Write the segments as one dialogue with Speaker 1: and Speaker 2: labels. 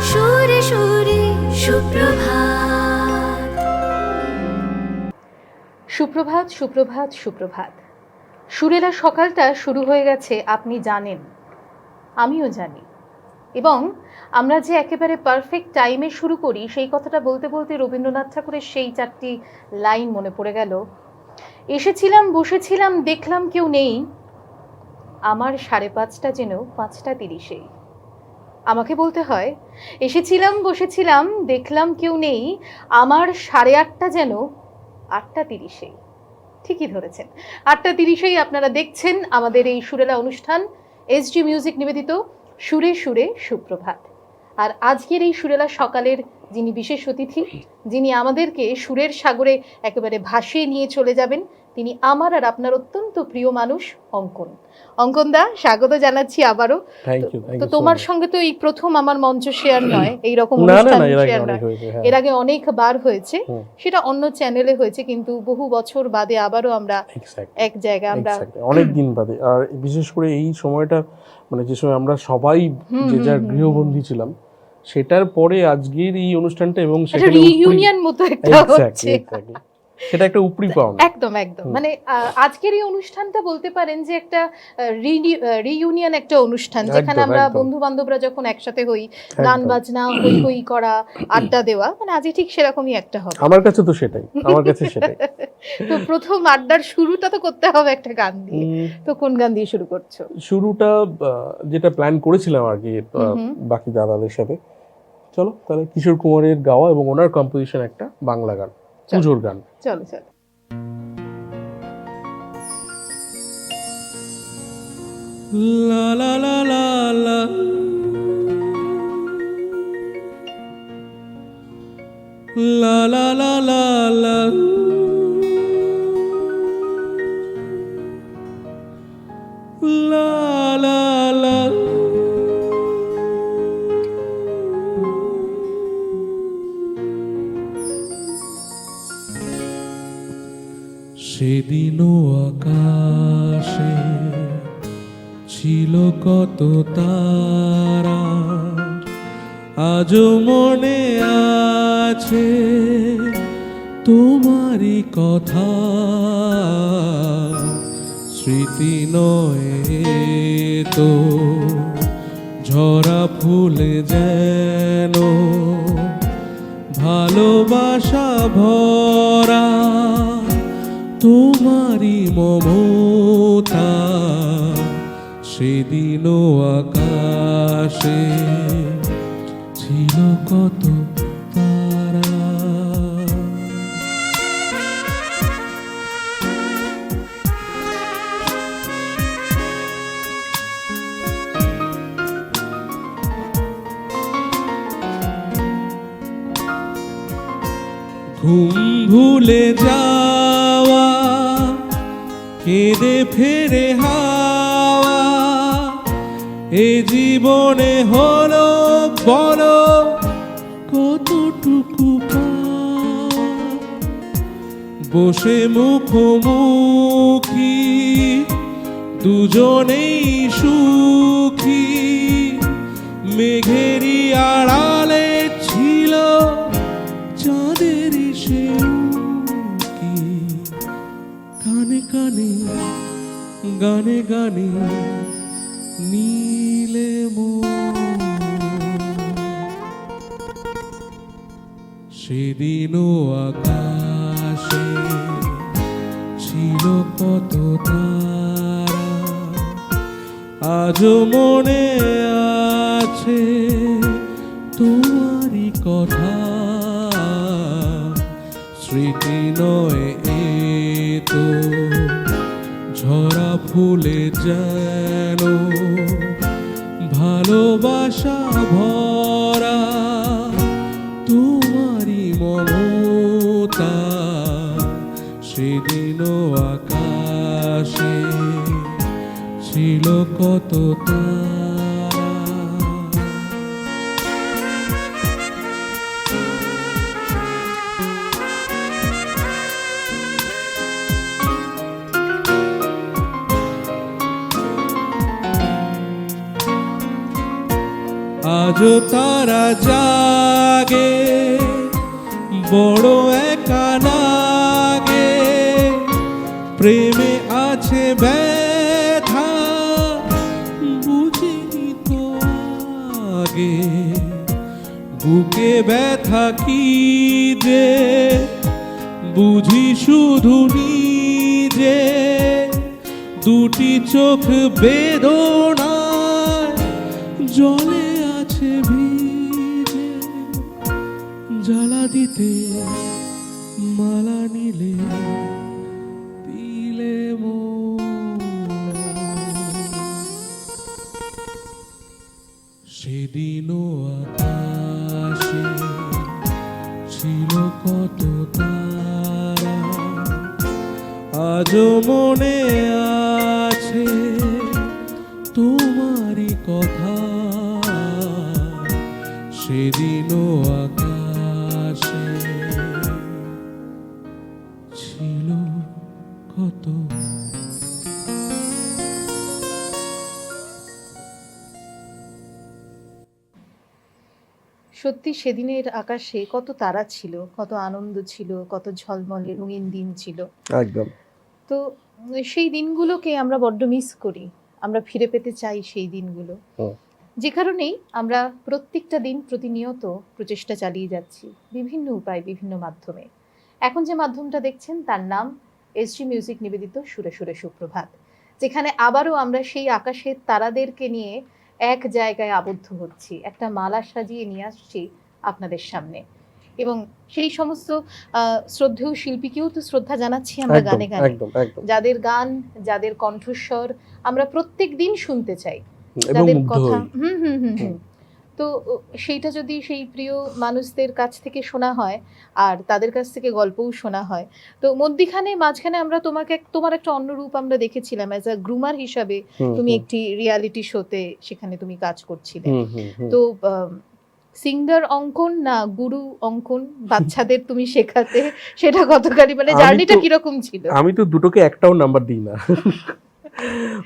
Speaker 1: সুরে সুরে সুপ্রভাত।
Speaker 2: সুপ্রভাত সুপ্রভাত সুপ্রভাত। সুরেলা সকালটা শুরু হয়ে গেছে, আপনি জানেন, আমিও জানি। এবং আমরা যে একেবারে পারফেক্ট টাইমে শুরু করি, সেই কথাটা বলতে বলতে রবীন্দ্রনাথ ঠাকুরের সেই 4টি লাইন মনে পড়ে গেল। এসেছিলাম, বসেছিলাম, দেখলাম কেউ নেই, আমার 5:30 যেন 5:30। আমাকে বলতে হয়, এসেছিলাম, বসেছিলাম, দেখলাম কেউ নেই, আমার 8:30 যেন 8:30। ঠিকই ধরেছেন, 8:30 আপনারা দেখছেন আমাদের এই সুরেলা অনুষ্ঠান, এসডি মিউজিক নিবেদিত সুরে সুরে সুপ্রভাত। আর আজকের এই সুরেলা সকালের যিনি বিশেষ অতিথি, যিনি আমাদেরকে সুরের সাগরে একেবারে ভাসিয়ে নিয়ে চলে যাবেন, তিনি আমার আর আপনার অত্যন্ত প্রিয় মানুষ অঙ্কন। অঙ্কনদা, স্বাগত জানাচ্ছি আবারও। তো তোমার সঙ্গে তো এই প্রথম আমার মঞ্চ শেয়ার নয়, এইরকম অনুষ্ঠান শেয়ার নয়, এর আগে অনেকবার হয়েছে, সেটা অন্য চ্যানেলে হয়েছে, কিন্তু বহু বছর বাদে আবারও আমরা এক জায়গায়, আমরা
Speaker 3: অনেক দিন বাদে। আর বিশেষ করে এই সময়টা, মানে যে সময় আমরা সবাই যে যার গৃহবন্দী ছিলাম, সেটার পরে আজকের এই অনুষ্ঠানটা এবং সেটা
Speaker 2: রিইউনিয়ন মতো একটা হচ্ছে,
Speaker 3: সেটা একটা উপরি পাওনা।
Speaker 2: একদম একদম। মানে আজকের এই অনুষ্ঠানটা বলতে পারেন যে একটা রিইউনিয়ন একটা অনুষ্ঠান, যেখানে আমরা বন্ধু বান্ধবরা যখন একসাথে হই, গান বাজনা, হই হই করা, আড্ডা দেওয়া, মানে আজকে ঠিক সেরকমই একটা হবে।
Speaker 3: আমার কাছে তো সেটাই, আমার কাছে সেটাই।
Speaker 2: তো প্রথম আড্ডার শুরুটা তো করতে হবে একটা গান দিয়ে। তো কোন গান দিয়ে শুরু করছো?
Speaker 3: শুরুটা যেটা প্ল্যান করেছিলাম আর কি বাকি দাদাদের সাথে, চলো তাহলে কিশোর কুমারের গাওয়া এবং ওনার কম্পোজিশন একটা বাংলা গান, পুজোর গান।
Speaker 2: চলো চলো।
Speaker 3: লা লা লা লা লা, লা লা লা লা লা, লা লা লা। সেদিনও আকাশে ছিল কত তারা, আজও মনে আছে তোমারই কথা। স্মৃতি নয় তো ঝরা ফুলে যেন ভালোবাসা ভরা, তোমারই মমতা। সেদিনও আকাশে ছিল কত তারা। ঘুম ভুলে যাওয়া, কেঁদে ফেরে হাওয়া, এ জীবনে হলো বলো কতটুকু পার। বসে মুখোমুখি দুজনেই সুখী, মেঘেরই আড়ালে ছিল চাঁদের সে উঁকি। কানে কানে গানে গানে নীলে মন, সেদিনও আকাশে ছিল কত তারা, আজও মনে আছে তোমারই কথা। স্মৃতি নয় তো ঝরা ফুলে যেন ভালোবাসা ভরা, তোমারই মমতা। সেদিনও আকাশে ছিল কত তারা।
Speaker 4: আজও তারা জাগে বড় একা লাগে, প্রেমে আছে ব্যথা বুঝিনি তো আগে, বুকে ব্যথা কি যে বুঝি শুধু নিজে, দুটি চোখ বেদনায় জলে আছে ভিজে, জ্বালা দিতে মালা নিলে দিলে সেদিনও আকাশে ছিল কত তারা, আজও মনে আছে তোমারই কথা, সেদিনও আকাশে ছিল কত।
Speaker 2: সত্যি সেদিনের আকাশে কত তারা ছিল, কত আনন্দ ছিল, কত ঝলমলে রঙিন দিন ছিল।
Speaker 3: একদম।
Speaker 2: তো সেই দিনগুলোকে আমরা বড্ড মিস করি, আমরা ফিরে পেতে চাই সেই দিনগুলো। যে কারণেই আমরা প্রত্যেকটা দিন প্রতিনিয়ত প্রচেষ্টা চালিয়ে যাচ্ছি বিভিন্ন উপায়, বিভিন্ন মাধ্যমে। এখন যে মাধ্যমটা দেখছেন তার নাম এসজি মিউজিক নিবেদিত সুরে সুরে সুপ্রভাত, যেখানে আবারও আমরা সেই আকাশের তারাদেরকে নিয়ে এক জায়গায় আবদ্ধ হচ্ছি, একটা মালা সাজিয়ে নিয়ে আসছি আপনাদের সামনে। এবং সেই সমস্ত শ্রদ্ধেয় শিল্পীকেও তো শ্রদ্ধা জানাচ্ছি আমরা গানে গানে, যাদের গান, যাদের কণ্ঠস্বর আমরা প্রত্যেক দিন শুনতে চাই, যাদের কথা তো সেইটা যদি সেই প্রিয় মানুষদের কাছ থেকে শোনা হয় আর তাদের কাছ থেকে গল্পও শোনা হয়, তো মাঝখানে আমরা তোমার একটা অন্য রূপ আমরা দেখেছিলাম অ্যাজ আ গ্রুমার হিসাবে। তুমি একটি রিয়ালিটি শোতে সেখানে তুমি কাজ করছিলে। তো সিঙ্গার অঙ্কন না গুরু অঙ্কন বাচ্চাদের তুমি শেখাতে, সেটা কতখানি মানে জার্নিটা কিরকম ছিল?
Speaker 3: আমি তো দুটোকে একটাও নাম্বার দিই না,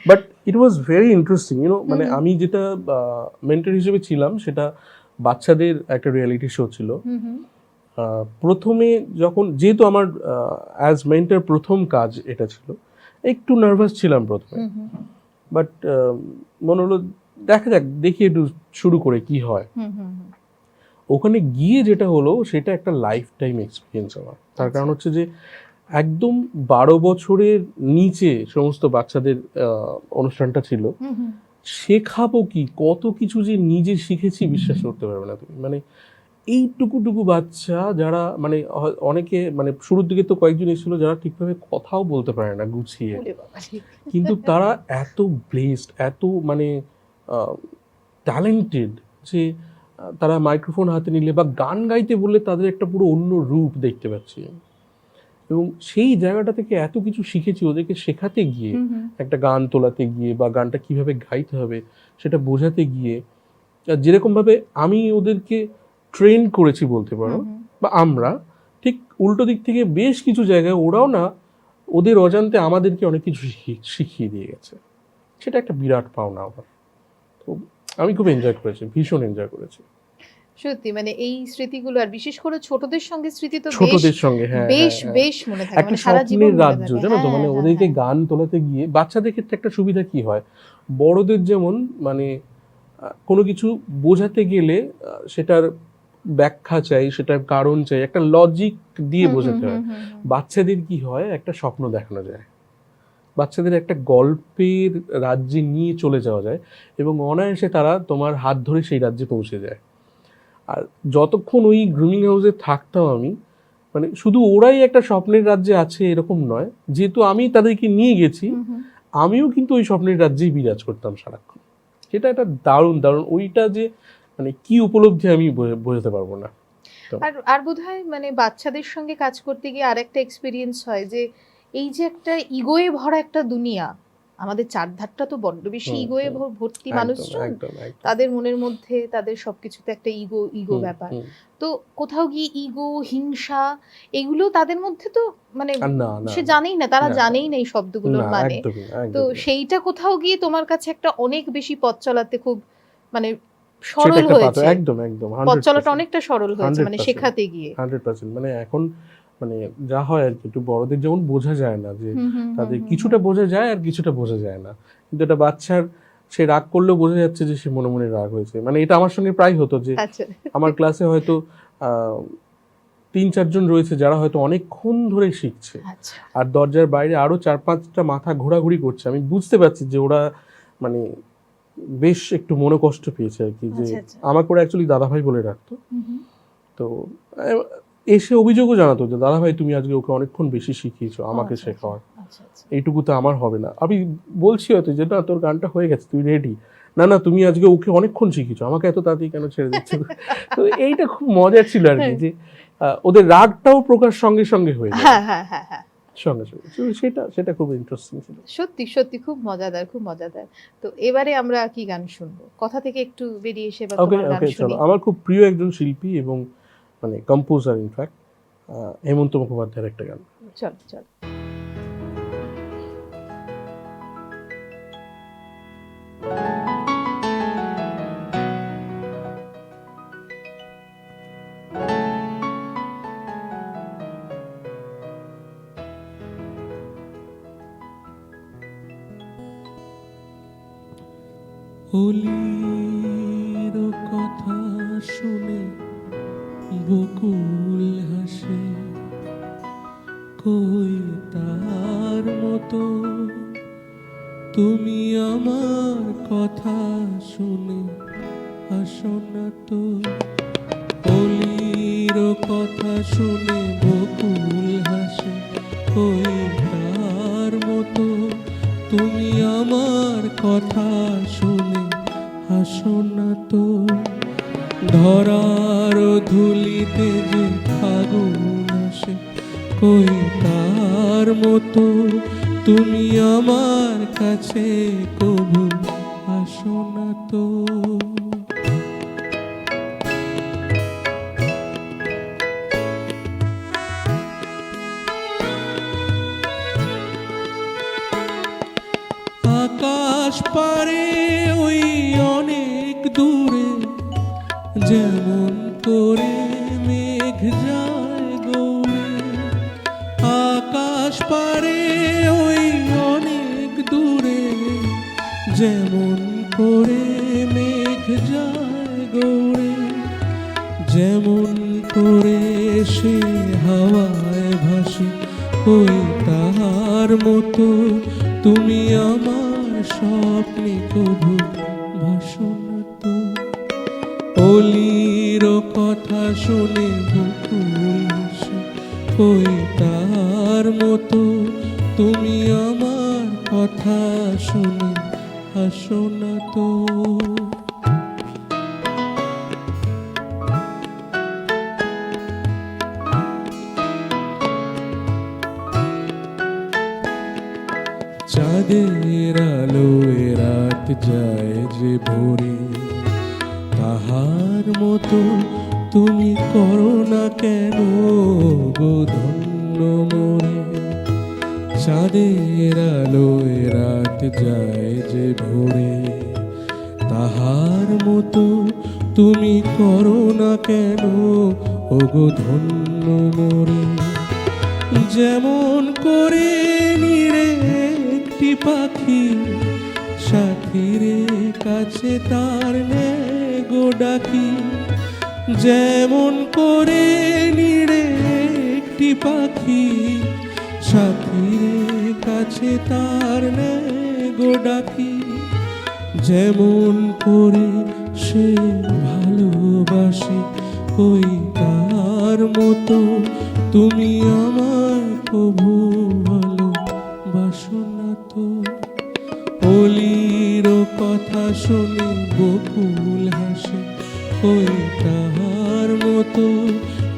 Speaker 3: but it was very interesting মানে আমি যেটা মেন্টর হিসেবে ছিলাম সেটা বাচ্চাদের একটা রিয়েলিটি শো ছিল। প্রথমে যখন যেহেতু আমার অ্যাজ মেন্টর প্রথম কাজ এটা ছিল, একটু নার্ভাস ছিলাম প্রথমে, বাট মনে হলো দেখা যাক, দেখি একটু শুরু করে কি হয়। ওখানে গিয়ে যেটা হলো সেটা একটা লাইফ টাইম এক্সপিরিয়েন্স আমার। তার কারণ হচ্ছে যে একদম 12 বছরের নিচে সমস্ত বাচ্চাদের অনুষ্ঠানটা ছিল। শেখাবো কি, কত কিছু যে নিজে শিখেছি বিশ্বাস করতে পারবে না তুমি। মানে এইটুকু বাচ্চা যারা মানে অনেকে মানে শুরুর দিকে তো কয়েকজন এসেছিল যারা ঠিকভাবে কথাও বলতে পারে না গুছিয়ে, কিন্তু তারা এত ব্লেসড, এত মানে ট্যালেন্টেড যে তারা মাইক্রোফোন হাতে নিলে বা গান গাইতে বললে তাদের একটা পুরো অন্য রূপ দেখতে পাচ্ছি। এবং সেই জায়গাটা থেকে এত কিছু শিখেছি ওদেরকে শেখাতে গিয়ে, একটা গান তোলাতে গিয়ে বা গানটা কিভাবে গাইতে হবে সেটা বোঝাতে গিয়ে, যেরকমভাবে আমি ওদেরকে ট্রেন করেছি বলতে পারো, বা আমরা ঠিক উল্টো দিক থেকে বেশ কিছু জায়গায় ওরাও না ওদের অজান্তে আমাদেরকে অনেক কিছু শিখিয়ে দিয়ে গেছে। সেটা একটা বিরাট পাওনা আমার। তো আমি খুব এনজয় করেছি, ভীষণ এনজয় করেছি
Speaker 2: সত্যি। মানে এই স্মৃতিগুলো, আর বিশেষ করে ছোটদের সঙ্গে স্মৃতি তো
Speaker 3: ছোটদের সঙ্গে
Speaker 2: বেশ মনে থাকে,
Speaker 3: একটা স্বপ্নের রাজ্য জানো তো। মানে ওদেরকে গান তোলাতে গিয়ে বাচ্চাদের ক্ষেত্রে একটা সুবিধা কি হয়, বড়দের যেমন মানে কোনো কিছু বোঝাতে গেলে সেটার ব্যাখ্যা চাই, সেটার কারণ চাই, একটা লজিক দিয়ে বোঝাতে হয়। বাচ্চাদের কি হয়, একটা স্বপ্ন দেখানো যায়, বাচ্চাদের একটা গল্পের রাজ্যে নিয়ে চলে যাওয়া যায় এবং অনায়াসে তারা তোমার হাত ধরে সেই রাজ্যে পৌঁছে যায়। আর যতক্ষণ ওই গ্রুমিং হাউসে থাকতাম আমি, মানে শুধু ওরাই একটা স্বপ্নের রাজ্যে আছে এরকম নয়, যেহেতু আমি তাদেরকে নিয়ে গেছি, আমিও কিন্তু ওই স্বপ্নের রাজ্যেই বিরাজ করতাম সারাক্ষণ। সেটা একটা দারুণ ওইটা যে মানে কি উপলব্ধি আমি বোঝাতে পারবো না।
Speaker 2: আর বোধহয় মানে বাচ্চাদের সঙ্গে কাজ করতে গিয়ে আরেকটা এক্সপিরিয়েন্স হয় যে এই যে একটা ইগোয়ে ভরা একটা দুনিয়া, আমাদের চারধারটা তো বড্ড বেশি ইগোয়ে ভর্তি মানুষজন, তাদের মনের মধ্যে তাদের সবকিছুতে একটা ইগো ব্যাপার। তো কোথাও গিয়ে ইগো, হিংসা, এগুলো তাদের মধ্যে তো মানে সে জানেই না, তারা জানেই না এই শব্দগুলোর মানে। তো সেইটা কোথাও গিয়ে তোমার কাছে একটা অনেক বেশি পথ চলাতে খুব মানে সরল
Speaker 3: সেটা একটা পাথর,
Speaker 2: হয়েছে,
Speaker 3: একদম একদম
Speaker 2: পথ চলাটা
Speaker 3: 100%,
Speaker 2: অনেকটা সরল হয়েছে মানে
Speaker 3: 100%,
Speaker 2: শেখাতে গিয়ে।
Speaker 3: 100%। মানে এখন মানে যা হয় আর কি, একটু বড়দের যেমন বোঝা যায় না, যে
Speaker 2: হুম, হুম, হুম,
Speaker 3: তাদের
Speaker 2: হুম,
Speaker 3: কিছুটা বোঝা যায় আর কিছুটা বোঝা যায় না, কিন্তু একটা বাচ্চার সে রাগ করলেও বোঝা যাচ্ছে যে সে মনে মনে রাগ হয়েছে। মানে এটা আমার সঙ্গে প্রায় হতো যে
Speaker 2: আচ্ছা,
Speaker 3: আমার ক্লাসে হয়তো 3-4 জন রয়েছে যারা হয়তো অনেকক্ষণ ধরে শিখছে,
Speaker 2: আচ্ছা,
Speaker 3: আর দরজার বাইরে আরো 4-5টা মাথা ঘোরাঘুরি করছে। আমি বুঝতে পারছি যে ওরা মানে বেশ একটু মনোকষ্ট পেয়েছে আর কি, যে
Speaker 2: আচ্ছা, আচ্ছা।
Speaker 3: আমাকে ওরা অ্যাকচুয়ালি দাদাভাই বলে রাখতো।
Speaker 2: হুম, হুম।
Speaker 3: তো এসে অভিযোগও জানাতো যে দাদাভাই তুমি আজকে ওকে অনেকক্ষণ বেশি শিখিয়েছো আমাকে
Speaker 2: আচ্ছা,
Speaker 3: শেখাওয়ার,
Speaker 2: আচ্ছা, আচ্ছা।
Speaker 3: এইটুকু তো আমার হবে না। আমি বলছি হয়তো যে না তোর গানটা হয়ে গেছে, তুই রেডি, না না তুমি আজকে ওকে অনেকক্ষণ শিখিয়েছো, আমাকে এত তাড়াতাড়ি কেন ছেড়ে দিচ্ছ? তো এইটা খুব মজার ছিল আর কি, যে ওদের রাগটাও প্রকাশ সঙ্গে সঙ্গে হয়ে যায়,
Speaker 2: হ্যাঁ, হ্যাঁ, হ্যাঁ, হ্যাঁ।
Speaker 3: সঙ্গে সঙ্গে। তো সেটা সেটা খুব ইন্টারেস্টিং ছিল।
Speaker 2: সত্যি, সত্যি খুব মজাদার, খুব মজাদার। তো এবারে আমরা কি গান শুনবো? কথা থেকে একটু বেরিয়ে এসে এবার
Speaker 3: ওকে
Speaker 2: তোমার গান
Speaker 3: ওকে,
Speaker 2: শুনি।
Speaker 3: চলো। আমার খুব প্রিয় একজন শিল্পী এবং মানে কম্পোজার ইনফ্যাক্ট, হেমন্ত মুখোপাধ্যায়ের একটা গান।
Speaker 2: চল, চল।
Speaker 4: অলির কথা শুনে বকুল হাসে, কই তার মতো তুমি আমার কথা শুনে হাসো না তো। অলির কথা শুনে বকুল হাসে, কই তার মতো তুমি আমার কথা শুনে হাসো না তো। ধরার ধুলিতে যে ফাগুন আসে, কই তার মতো তুমি আমার কাছে কবু আসো না তো। আকাশ পারে ওই অনেক দূরে, যেমন করে মেঘ যায় গৌড়ে। আকাশ পারে ওই অনেক দূরে, যেমন করে মেঘ যায় গৌড়ে। যেমন করে সে হাওয়ায় ভাসে, ওই তাহার মতো তুমি আমার স্বপ্নে কবু ভাসো না তো। অলির কথা শুনে বকুল হাসে, ওই তার মতো তুমি আমার কথা শুনে হাসো না তো। চাঁদের আলোয় রাত যায় যে ভোরে, তাহার মতো তুমি করো না কেন গো ধন্য মোরে। চাঁদের আলোয় রাত যায় যে ভোরে, তাহার মতো তুমি করো না কেন ও গো ধন্য মোরে। যেমন করে নিরে একটি পাখি সাথীর কাছে তার নে গো ডাকি। যেমন করে নিরে একটি পাখি সাথীর কাছে তার নে গো ডাকি। যেমন করে সে ভালোবাসে, কই তার মতো তুমি আমার কবু ভালোবাসো না তো। অলির কথা শুনে বকুল হাসে, কই তাহার মতো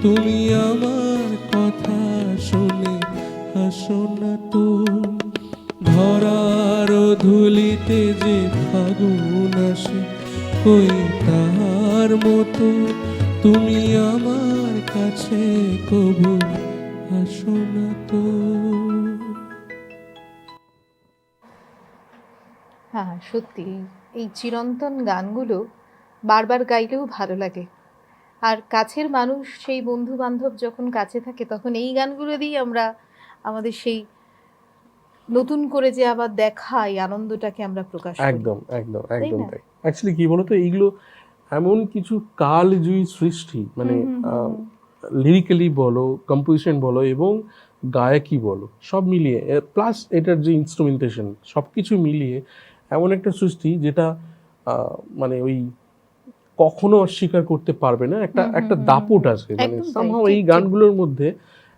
Speaker 4: তুমি আমার কথা শুনে হাসো না তো। ধরার ধুলিতে যে ফাগুন আসে, কই তাহার মতো তুমি আমার কাছে কবু আসো না তো।
Speaker 2: হ্যাঁ, সত্যি এই চিরন্তন গানগুলো বারবার গাইলেও ভালো লাগে। আর কাছের মানুষ, সেই বন্ধু বান্ধব যখন কাছে থাকে তখন এই গানগুলো দিয়েই আমরা আমাদের সেই নতুন করে যে আবার দেখা এই আনন্দটাকে আমরা প্রকাশ করি।
Speaker 3: একদম একদম একদম
Speaker 2: না?
Speaker 3: তাই। অ্যাকচুয়ালি কি বলতো, এইগুলো এমন কিছু কালজয়ী সৃষ্টি, মানে লিরিক্যালি বলো, কম্পোজিশন বলো এবং গায়কি বলো, সব মিলিয়ে প্লাস এটার যে ইনস্ট্রুমেন্টেশন, সব কিছু মিলিয়ে এমন একটা সৃষ্টি যেটা মানে ওই কখনো অস্বীকার করতে পারবে না। একটা দাপট আছে, মানে
Speaker 2: একদম তাই,
Speaker 3: সামহাও
Speaker 2: ঠিক,
Speaker 3: এই
Speaker 2: ঠিক।
Speaker 3: গানগুলোর মধ্যে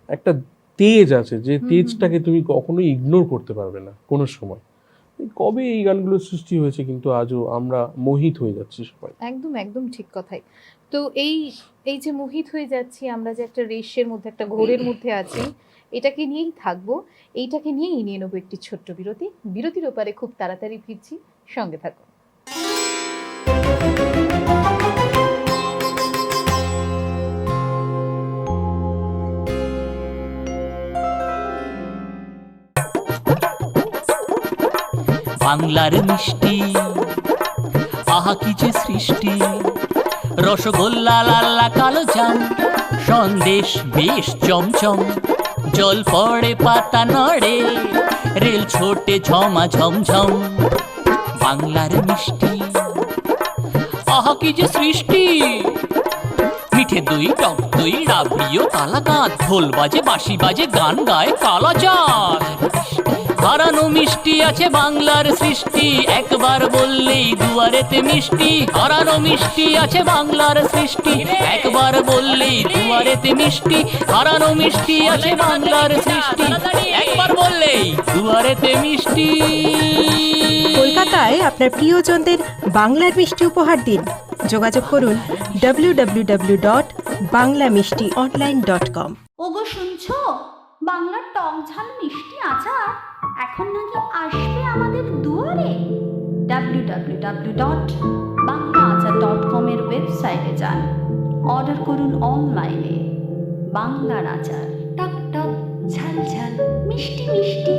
Speaker 3: একটা তেজ আছে, যে তেজটাকে তুমি কখনোই ইগনোর করতে পারবে না কোনো সময়। কবে এই গানগুলোর সৃষ্টি হয়েছে, কিন্তু আজও আমরা মোহিত হয়ে যাচ্ছি সবাই।
Speaker 2: একদম একদম ঠিক কথাই। তো এই এই যে মোহিত হয়ে যাচ্ছি আমরা, যে একটা রেশের মধ্যে, একটা ঘোরের মধ্যে আছি, এটাকে নিয়েই থাকবো। এইটাকে নিয়েই নিয়ে নেবো একটি ছোট্ট বিরতি। বিরতির ওপারে খুব তাড়াতাড়ি ফিরছি, সঙ্গে থাকুন।
Speaker 5: বাংলার মিষ্টি, আহা কি যে সৃষ্টি, রসগোল্লা লাল্লা কালো জাম, সন্দেশ বেশ চমচম, জল পড়ে পাতা নড়ে, রেল ছোটে ঝমা ঝমঝম। বাংলার মিষ্টি, আহা কি যে সৃষ্টি, মিঠে দই, টক দই, রাবড়ি ও কালাকাঁদ, ঢোল বাজে বাঁশি বাজে, গান গায় কালাচাঁদ। হারানো মিষ্টি আছে বাংলার সৃষ্টি, একবার বললেই দুয়ারেতে মিষ্টি। হারানো মিষ্টি আছে বাংলার সৃষ্টি, একবার বললেই দুয়ারেতে মিষ্টি। হারানো মিষ্টি আছে বাংলার সৃষ্টি, একবার বললেই দুয়ারেতে মিষ্টি।
Speaker 6: কলকাতায় আপনার প্রিয়জনদের বাংলার মিষ্টি উপহার দিন। যোগাযোগ করুন www.banglamishtionline.com।
Speaker 1: ওগো শুনছো, বাংলার টক ঝাল মিষ্টি আচার এখন নাকি আসবে আমাদের দুয়ারে। www.banglaachar.com এর ওয়েবসাইটে যান, অর্ডার করুন অনলাইনে। বাংলার আচার, টক টক ঝাল ঝাল মিষ্টি মিষ্টি,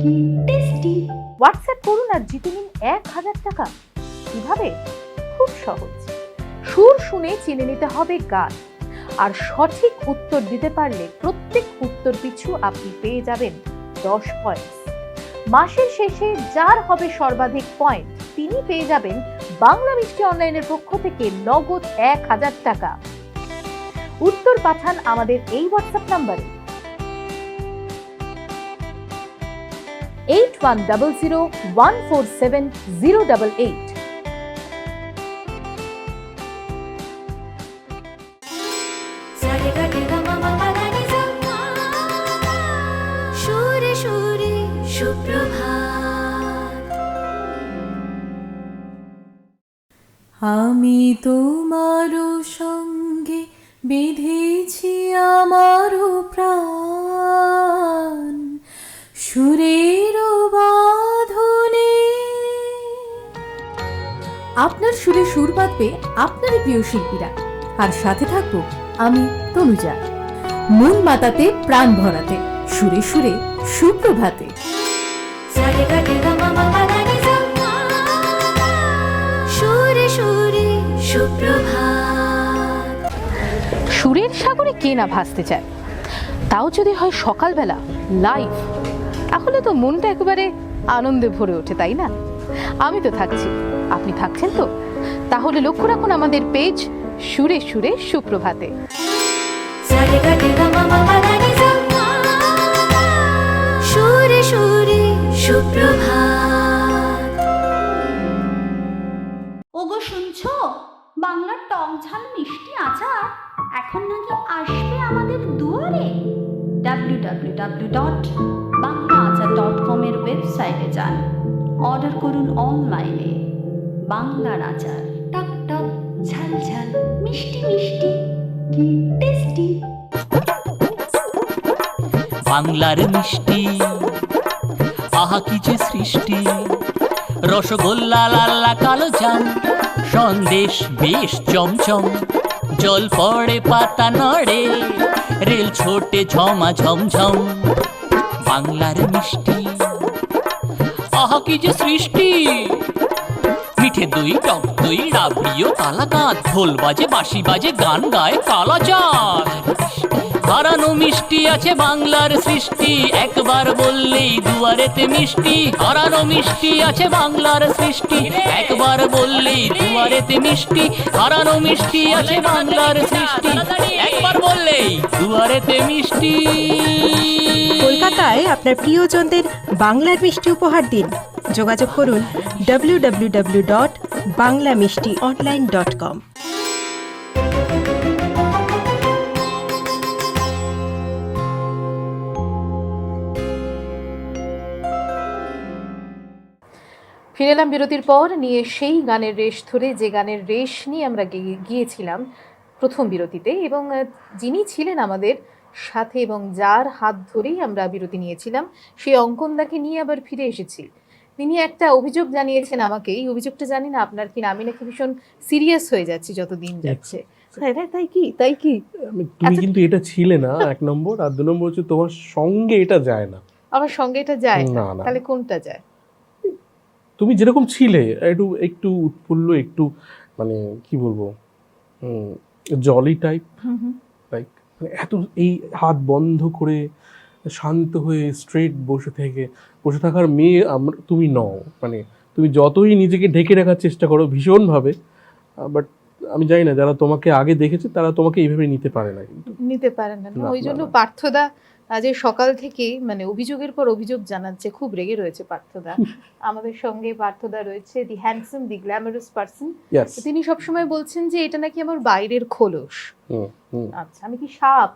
Speaker 1: কি টেস্টি।
Speaker 2: হোয়াটসঅ্যাপ করুন আর জিতে নিন 1000 টাকা। কিভাবে? খুব সহজ। সুর শুনে চিনে নিতে হবে গান, আর সঠিক উত্তর দিতে পারলে প্রত্যেক উত্তর পিছু আপনি পেয়ে যাবেন 10 পয়েন্ট। মাসের শেষে যার হবে সর্বাধিক পয়েন্ট, তিনি পেয়ে যাবেন বাংলা মিষ্টি অনলাইনের পক্ষ থেকে নগদ 1000 টাকা। উত্তর পাঠান আমাদের এই হোয়াটসঅ্যাপ নাম্বারে 8100147088।
Speaker 1: সুরে সুরে সুপ্রভাত।
Speaker 7: আমি তোমারও সঙ্গে বেঁধেছি আমারও প্রাণ, সুরের বাঁধনে। আপনার সুরে সুর বাঁধবে আপনারই প্রিয় শিল্পীরা, আর সাথে থাকবো আমি তনুজা। মন মাতাতে প্রাণ ভরাতে, সুরে সুরে সুপ্রভাতে।
Speaker 1: সুরে সুরে সুপ্রভাত।
Speaker 2: সুরের সাগরে কে না ভাসতে চায়, তাও যদি হয় সকালবেলা লাইভ, তাহলে তো মনটা একেবারে আনন্দে ভরে ওঠে, তাই না? আমি তো থাকছি, আপনি থাকছেন তো? তাহলে লক্ষ্য রাখুন আমাদের পেজ সুরে সুরে সুপ্রভাতে।
Speaker 1: সুরে সুরে সুপ্রভাত। ওগো শুনছো, বাংলার টক ঝাল মিষ্টি আচার এখন নাকি আসবে আমাদের দুয়ারে। www.banglaachar.com এর ওয়েবসাইটে যান, অর্ডার করুন অনলাইনে। বাংলার আচার, টক টক ঝাল ঝাল মিষ্টি মিষ্টি, কি টেস্টি।
Speaker 5: বাংলার মিষ্টি, আহা কি যে সৃষ্টি, রসগোল্লা লাল্লা কালো জাম, সন্দেশ বেশ চমচম, জল পড়ে পাতা নড়ে, রেল ছোটে ঝমা ঝমঝম। বাংলার মিষ্টি, আহা কি যে সৃষ্টি, মিঠে দই টক দই রাবড়িও কালাকাঁদ, ঢোল বাজে বাঁশি বাজে গান গায় কালাচাঁদ। হারানো মিষ্টি আছে বাংলার সৃষ্টি, একবার বললেই দুয়ারেতে মিষ্টি। হারানো মিষ্টি আছে বাংলার সৃষ্টি, একবার বললেই দুয়ারেতে মিষ্টি। হারানো মিষ্টি আছে বাংলার সৃষ্টি, একবার বললেই দুয়ারেতে মিষ্টি।
Speaker 6: কলকাতায় আপনার প্রিয়জনদের বাংলার মিষ্টি উপহার দিন। যোগাযোগ করুন www.banglamishtionline.com।
Speaker 2: ফিরে এলাম বিরতির পর, নিয়ে সেই গানের রেশ ধরে, যে গানের রেশ নিয়ে আমরা গিয়েছিলাম প্রথম বিরতিতে, এবং যিনি ছিলেন আমাদের সাথে এবং যার হাত ধরেই আমরা বিরতি নিয়েছিলাম, সেই অঙ্কনদাকে নিয়ে আবার ফিরে এসেছি। তিনি একটা অভিযোগ জানিয়েছেন আমাকে। এই অভিযোগটা জানি না আপনার কিনা, আমি নাকি ভীষণ সিরিয়াস হয়ে যাচ্ছি যত দিন যাচ্ছে। তাই কি?
Speaker 3: তুমি কিন্তু এটা ছিলে না, এক নম্বর। আর 2 নম্বর হচ্ছে তোমার সঙ্গে এটা যায় না।
Speaker 2: আমার সঙ্গে এটা যায় না?
Speaker 3: না।
Speaker 2: তাহলে কোনটা যায়?
Speaker 3: তুমি যেরকম ছিলে, একটু উৎফুল্ল, একটু মানে কি বলবো, জলি টাইপ, লাইক এত এই হাত বন্ধ করে শান্ত হয়ে স্ট্রেট বসে থাকার মেয়ে তুমি নও। মানে তুমি যতই নিজেকে ঢেকে রাখার চেষ্টা করো ভীষণভাবে, বাট আমি জানি না, যারা তোমাকে আগে দেখেছে তারা তোমাকে এইভাবে নিতে পারে না, কিন্তু
Speaker 2: নিতে পারে না। ওই জন্য পার্থদা আজ সকাল থেকে মানে অভিযোগের পর অভিযোগ জানাচ্ছে, খুব রেগে রয়েছে পার্থদা। আমাদের সঙ্গে পার্থদা রয়েছে, দি হ্যান্ডসাম, দি গ্ল্যামারাস পারসন। তিনি সবসময় বলছেন যে এটা নাকি আমার বাইরের খোলস। আচ্ছা, আমি কি সাপ?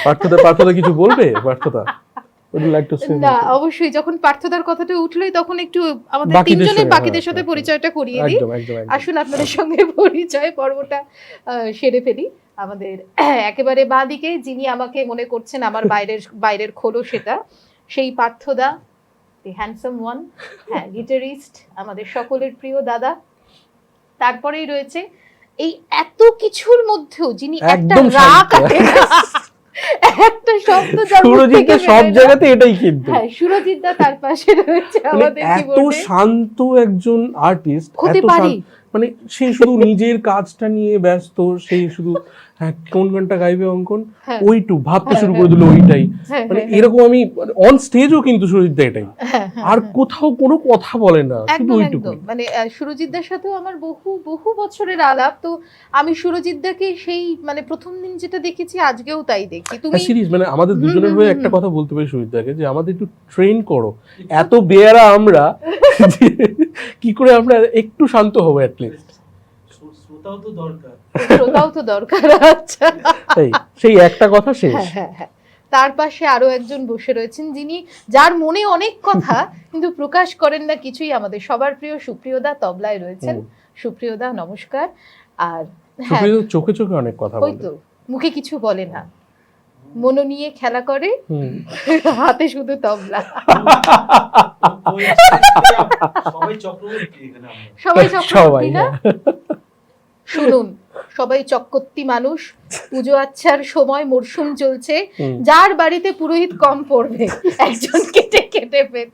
Speaker 3: পার্থদা কিছু বলবে? পার্থদা
Speaker 2: না, অবশ্যই। যখন পার্থদার কথাটা উঠলোই তখন একটু আমাদের বাকিদের সাথে পরিচয়টা করিয়ে দিই। আসুন আপনাদের সঙ্গে পরিচয় পর্বটা সেরে ফেলি। আমাদের একেবারে বাঁদিকে যিনি আমাকে মনে করছেন আমার বাইরের খোলো, সেটা সেই পার্থদা, দি হ্যান্ডসাম ওয়ান, হ্যাঁ, গিটারিস্ট, আমাদের সকলের প্রিয় দাদা। তারপরেই রয়েছে এই এত কিছুর মধ্যেও যিনি একটা রাগ একটা শব্দ
Speaker 3: সুরজিৎ সব জায়গাতে এটাই, কিন্তু
Speaker 2: হ্যাঁ, সুরজিৎ দা তার পাশে রয়েছে আমাদের
Speaker 3: এত শান্ত একজন আর্টিস্ট, মানে সে শুধু নিজের কাজটা নিয়ে ব্যস্ত, সেই শুধু কোন গানটা গাইবে অঙ্কন ওইটু ভাবতে শুরু করে দিল, ওইটাই। মানে এরকম আমি অন স্টেজও কিন্তু সুরজিৎ দা এটাই, আর কোথাও কোনো কথা বলে না, শুধু ওইটুকু।
Speaker 2: মানে সুরজিৎ দার সাথেও আমার বহু বছরের আলাপ। তো আমি সুরজিৎ দাকে সেই মানে প্রথম দিন যেটা দেখেছি আজকেও তাই দেখি। তুমি
Speaker 3: সিরিয়াস, মানে আমাদের দুজনের হয়ে একটা কথা বলতে পারি সুরজিৎ দাকে, যে আমাদের একটু ট্রেন করো। এত বেয়ারা আমরা, কি করে আমরা একটু শান্ত হবো অ্যাটলিস্ট।
Speaker 2: শ্রোতাও তো দরকার। আচ্ছা,
Speaker 3: সেই একটা কথা শেষ।
Speaker 2: হ্যাঁ। তার পাশে আরো একজন বসে রয়েছেন, যার মনে অনেক কথা কিন্তু প্রকাশ করেন না কিছুই, আমাদের সবার প্রিয় সুপ্রিয়দা তবলায় রয়েছেন। সুপ্রিয়দা, নমস্কার। আর
Speaker 3: চোখে চোখে অনেক কথা বলে,
Speaker 2: তো মুখে কিছু বলে না, মন নিয়ে খেলা করে, হাতে শুধু তবলা। সবাই চক্রবর্তী না? শুনুন, সবাই চক্রবর্তী মানুষ। পুজো আচ্ছার সময় মরশুম চলছে, যার বাড়িতে পুরোহিত কম পড়বে একজনকে ডেকে দেবেন,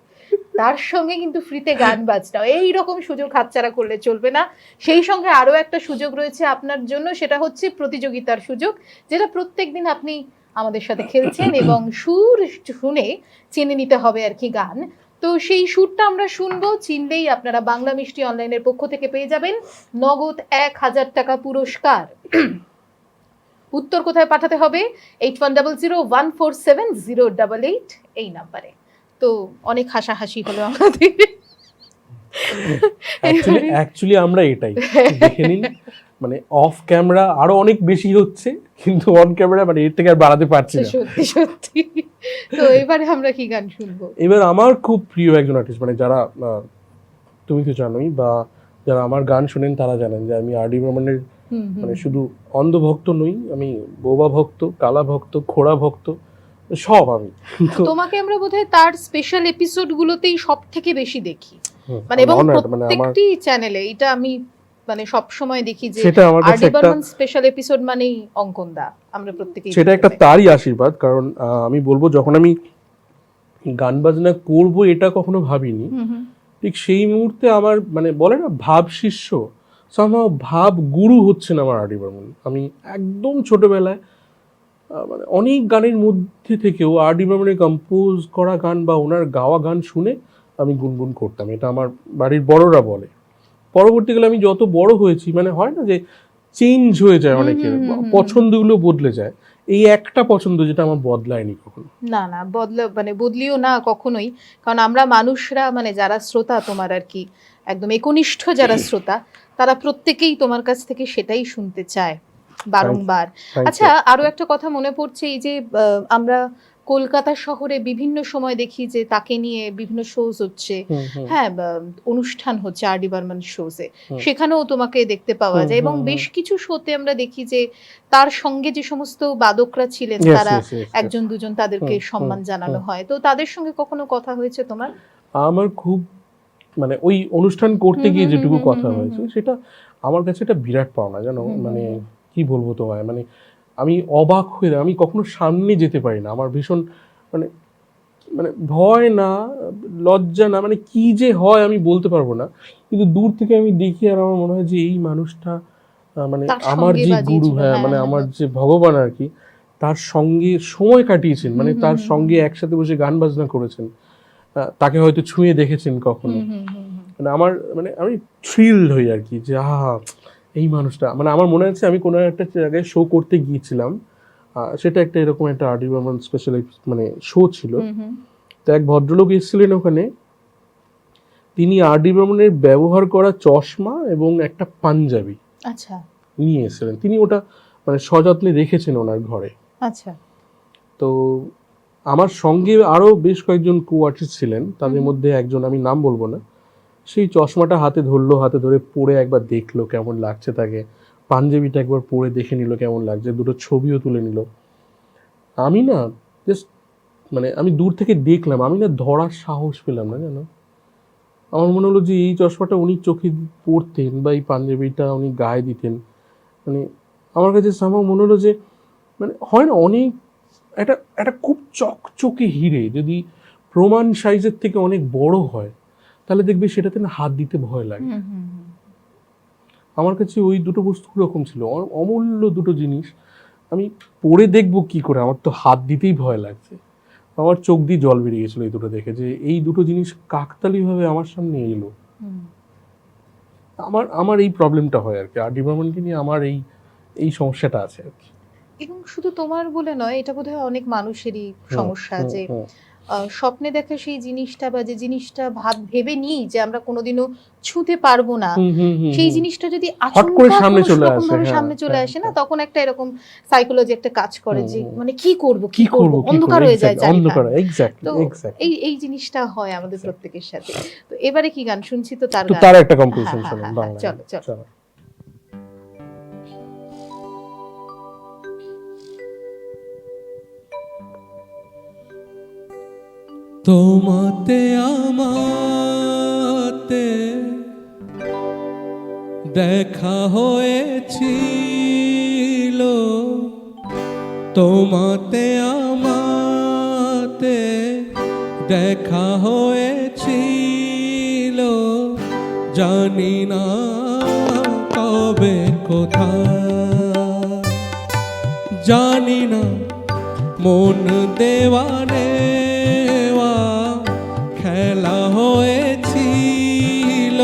Speaker 2: তার সঙ্গে কিন্তু ফ্রিতে গান বাজনা। এইরকম সুযোগ হাতছাড়া করলে চলবে না। সেই সঙ্গে আরো একটা সুযোগ রয়েছে আপনার জন্য, সেটা হচ্ছে প্রতিযোগিতার সুযোগ, যেটা প্রত্যেকদিন আপনি আমাদের সাথে খেলছেন, এবং সুর শুনে চিনে নিতে হবে আর কি গান। তো সেই সুরটা আমরা শুনবো, চিনলেই আপনারা বাংলা মিষ্টি অনলাইনের পক্ষ থেকে পেয়ে যাবেন নগদ 1000 টাকা পুরস্কার। উত্তর কোথায় পাঠাতে হবে? 8100147088 এই নাম্বারে। তো অনেক হাসাহাসি হলো আমাদের।
Speaker 3: অ্যাকচুয়ালি আমরা এটাই দেখে নিন, মানে অফ ক্যামেরা আরো অনেক বেশি হচ্ছে, কিন্তু অন ক্যামেরা মানে এর থেকে আর বাড়াতে পারছি না,
Speaker 2: সত্যি। তো এবারে আমরা কি গান শুনবো?
Speaker 3: এবার আমার খুব প্রিয় একজন আর্টিস্ট, মানে যারা তুমি তো জানোই, বা যারা আমার গান শোনেন তারা জানেন যে আমি আর.ডি. বর্মনের মানে শুধু অন্ধভক্ত নই, আমি বোবা ভক্ত, কালা ভক্ত, খোড়া ভক্ত, সব আমি।
Speaker 2: তোমাকে আমরা বোধহয় তার স্পেশাল এপিসোড গুলোতেই সব থেকে বেশি দেখি, মানে এবং প্রত্যেকটি চ্যানেলে। এটা আমি মানে সব সময় দেখি যে আর.ডি. বর্মন স্পেশাল এপিসোড মানেই অঙ্কনদা, আমরা প্রত্যেকেই।
Speaker 3: সেটা একটা তারই আশীর্বাদ, কারণ আমি বলবো যখন আমি গান বাজনা করব এটা কখনো ভাবিনি। ঠিক সেই মুহূর্তে আমার মানে বলে না ভাব শিষ্য, somehow ভাব গুরু হচ্ছেন আমার আর ডি বর্মন। আমি একদম ছোটবেলায় মানে অনেক গানের মধ্যে থেকেও আর ডি বর্মনের কম্পোজ করা গান বা ওনার গাওয়া গান শুনে আমি গুনগুন করতাম, এটা আমার বাড়ির বড়রা বলে। পরবর্তীকালে আমি যত বড় হয়েছি, মানে হয় না যে চেঞ্জ হয়ে যায় অনেকের, পছন্দগুলো বদলে যায়, এই একটা পছন্দ যেটা আমার বদলায়নি কখনো।
Speaker 2: না না, বদলিও না কখনোই, কারণ আমরা মানুষরা মানে যারা শ্রোতা তোমার আর কি একদম একনিষ্ঠ যারা শ্রোতা, তারা প্রত্যেকেই তোমার কাছ থেকে সেটাই শুনতে চায় বারংবার। আচ্ছা, আরো একটা কথা মনে পড়ছে, এই যে আমরা কলকাতা শহরে বিভিন্ন সময় দেখি যে তাকে নিয়ে বিভিন্ন শোজ হচ্ছে, হ্যাঁ অনুষ্ঠান হচ্ছে আর ডি বর্মন শোজে, সেখানেও তোমাকে দেখতে পাওয়া যায়, এবং বেশ কিছু শোতে আমরা দেখি যে তার সঙ্গে যে সমস্ত বাদকরা ছিলেন তারা একজন দুজন তাদেরকে সম্মান জানানো হয়। তো তাদের সঙ্গে কখনো কথা হয়েছে তোমার?
Speaker 3: আমার খুব মানে ওই অনুষ্ঠান করতে গিয়ে যেটুকু কথা হয়েছে সেটা আমার কাছে এটা বিরাট পাওনা, জানো। মানে কি বলবো তোমায়, মানে আমি অবাক হয়ে, আমি কখনো সামনে যেতে পারি না, আমার ভীষণ মানে মানে ভয় না, লজ্জা না, মানে কি যে হয় আমি বলতে পারবো না, কিন্তু দূর থেকে আমি দেখি আর আমার মনে হয় যে এই মানুষটা মানে আমার যে গুরু, হ্যাঁ মানে আমার যে ভগবান আর কি, তার সঙ্গে সময় কাটিয়েছেন, মানে তার সঙ্গে একসাথে বসে গান বাজনা করেছেন, তাকে হয়তো ছুঁয়ে দেখেছেন কখনো, মানে আমার মানে আমি থ্রিলড হই আর কি, যে এই মানুষটা, মানে আমার মনে আছে আমি কোনো একটা জায়গায় শো করতে গিয়েছিলাম, সেটা একটা এরকম একটা আর ডি বর্মন স্পেশাল মানে শো ছিল। তো এক ভদ্রলোক এসেছিলেন ওখানে, তিনি আর ডি বর্মনের ব্যবহার করা চশমা এবং একটা পাঞ্জাবি
Speaker 2: আচ্ছা
Speaker 3: নিয়ে এসেছিলেন, তিনি ওটা মানে সযত্নে রেখেছেন ওনার ঘরে।
Speaker 2: আচ্ছা।
Speaker 3: তো আমার সঙ্গে আরো বেশ কয়েকজন কো আর্টিস্ট ছিলেন, তাদের মধ্যে একজন, আমি নাম বলবো না, সেই চশমাটা হাতে ধরলো, হাতে ধরে পরে একবার দেখলো কেমন লাগছে তাকে, পাঞ্জাবিটা একবার পরে দেখে নিল কেমন লাগছে, দুটো ছবিও তুলে নিল। আমি না জাস্ট মানে আমি দূর থেকে দেখলাম, আমি না ধরার সাহস পেলাম না, জানো। আমার মনে হলো যে এই চশমাটা উনি চোখে পরতেন বা এই পাঞ্জাবিটা উনি গায়ে দিতেন, মানে আমার কাছে সামহাও মনে হলো যে মানে হয় না অনেক একটা একটা খুব চকচকে হিরে যদি প্রমাণ সাইজের থেকে অনেক বড় হয়, তাহলে দেখবে সেটাতে না হাত দিতে ভয় লাগে। আমার কাছে ওই দুটো বস্তু রকম ছিল, অমূল্য দুটো জিনিস, আমি পরে দেখবো কি করে, আমার তো হাত দিতেই ভয় লাগছে। আমার চোখ দিয়ে জল বেরিয়ে গেছিলো এই দুটো দেখে, যে এই দুটো জিনিস কাকতালীয়ভাবে আমার সামনে এলো। আমার এই প্রবলেমটা হয় আর কি, আর ডি বর্মনকে নিয়ে আমার এই সমস্যাটা আছে আর কি।
Speaker 2: এবং শুধু তোমার বলে নয়, এটা বোধহয় অনেক মানুষেরই সমস্যা, যে স্বপ্নে দেখা সেই জিনিসটা বা যে জিনিসটা ভেবে নিই যে আমরা কোনোদিনও ছুঁতে পারবো না, সেই জিনিসটা যদি আচমকা সামনে চলে আসে না, তখন একটা এরকম সাইকোলজি একটা কাজ করে যে মানে কি করব অন্ধকার হয়ে যায়
Speaker 3: অন্ধকার।
Speaker 2: তো এই জিনিসটা হয় আমাদের প্রত্যেকের সাথে। তো এবারে কি গান শুনছি, তো
Speaker 3: তার একটা কম্পোজিশন শোনান বাংলা।
Speaker 2: চলো।
Speaker 4: তোমাতে আমাতে দেখা হয়েছিল, তোমাতে আমাতে দেখা হয়েছিল, জানি না কবে কোথায়, জানি না মন দেওয়ানে খেলা হয়েছিল,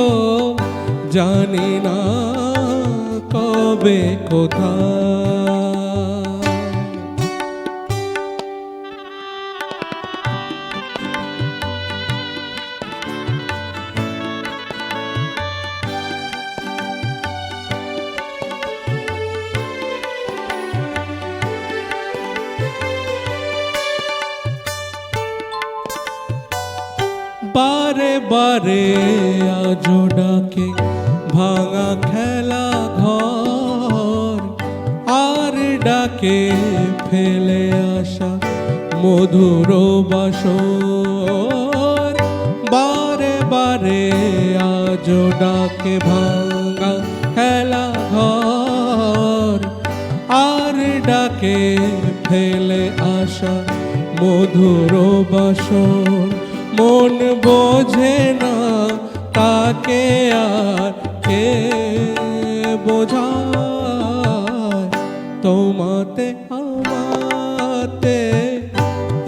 Speaker 4: জানি না কবে কোথায়। বারে বারে আজো ডাকে ভাঙা খেলা ঘর, আর ডাকে ফেলে আসা মধুর বাসর। বারে বারে আজো ডাকে ভাঙা খেলা ঘর, আর ডাকে ফেলে আসা মধুর বাসন মন বোঝে না তাকে আর কে বোঝায় তোমাতে আমাতে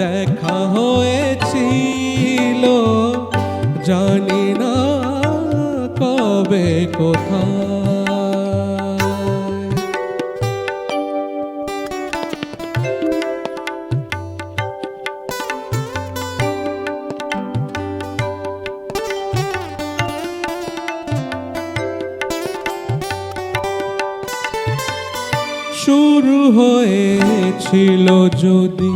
Speaker 4: দেখা হয়েছিল জানি না কবে কোথায়। শুরু হয়েছিল যদি